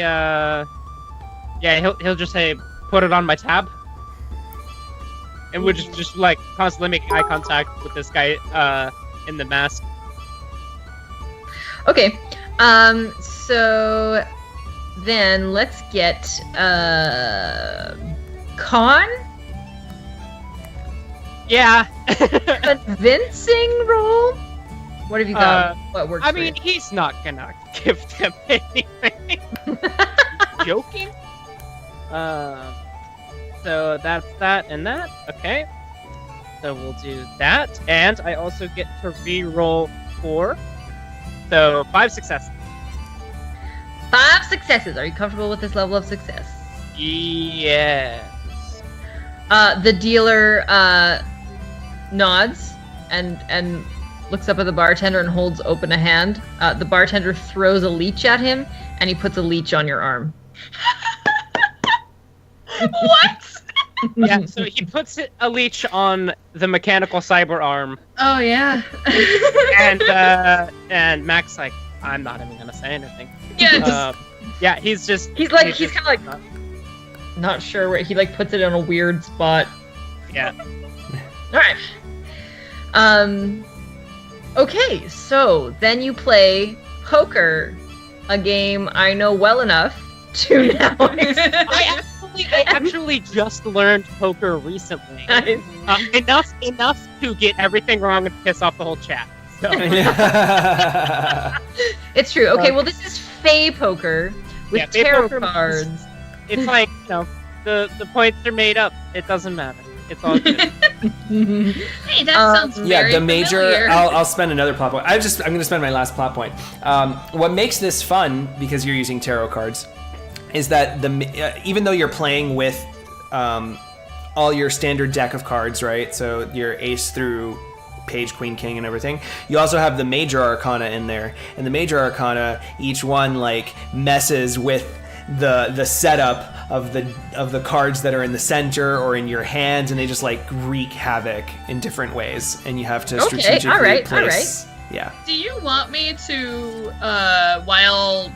he'll just say, put it on my tab, and we'll just like constantly make eye contact with this guy in the mask. Okay. So then let's get Con Yeah. convincing roll. What have you got? What works? I for you? mean, he's not gonna give them anything. Joking. So that's that and that. Okay. So we'll do that, and I also get to re-roll 4. So 5 successes. 5 successes. Are you comfortable with this level of success? Yes. The dealer nods and looks up at the bartender and holds open a hand. The bartender throws a leech at him, and he puts a leech on your arm. What? Yeah. So he puts a leech on the mechanical cyber arm, Oh yeah. and Mac's like, I'm not even gonna say anything. Yeah. Yeah, he's he's kind of like not sure where he like puts it in a weird spot. Yeah. All right. Okay, so then you play poker, a game I know well enough to now. I actually just learned poker recently. Nice. Enough to get everything wrong and piss off the whole chat. So. It's true. Okay, well this is Fey poker with Fey tarot poker cards. It's like, the points are made up. It doesn't matter. It's all good. Hey, that sounds very Yeah, the major. familiar. I'll spend another plot point. I'm going to spend my last plot point. What makes this fun, because you're using tarot cards, is that even though you're playing with all your standard deck of cards, right? So your ace through page, queen, king, and everything. You also have the major arcana in there, and the major arcana, each one like messes with the setup of the cards that are in the center or in your hands, and they just like wreak havoc in different ways, and you have to strategically place. Yeah. Do you want me to, while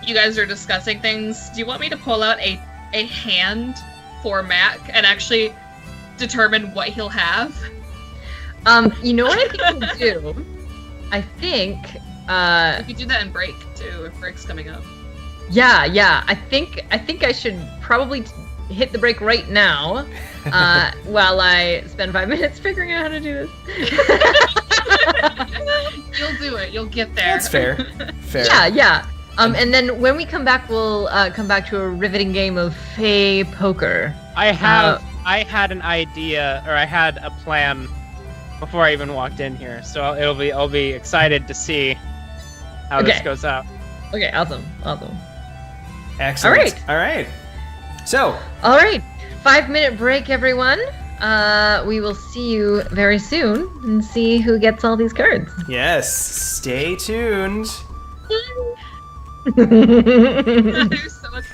you guys are discussing things, do you want me to pull out a hand for Mac and actually determine what he'll have? You know what I think we'll do? I think We could do that in break too, if break's coming up. Yeah. I think I should probably hit the break right now, while I spend 5 minutes figuring out how to do this. You'll do it. You'll get there. That's fair. Fair. Yeah. And then when we come back, we'll come back to a riveting game of Fey poker. I had an idea, or I had a plan before I even walked in here, so I'll be excited to see how this goes out. Okay, awesome. Excellent. All right. So. All right. 5-minute break, everyone. We will see you very soon and see who gets all these cards. Yes. Stay tuned. There's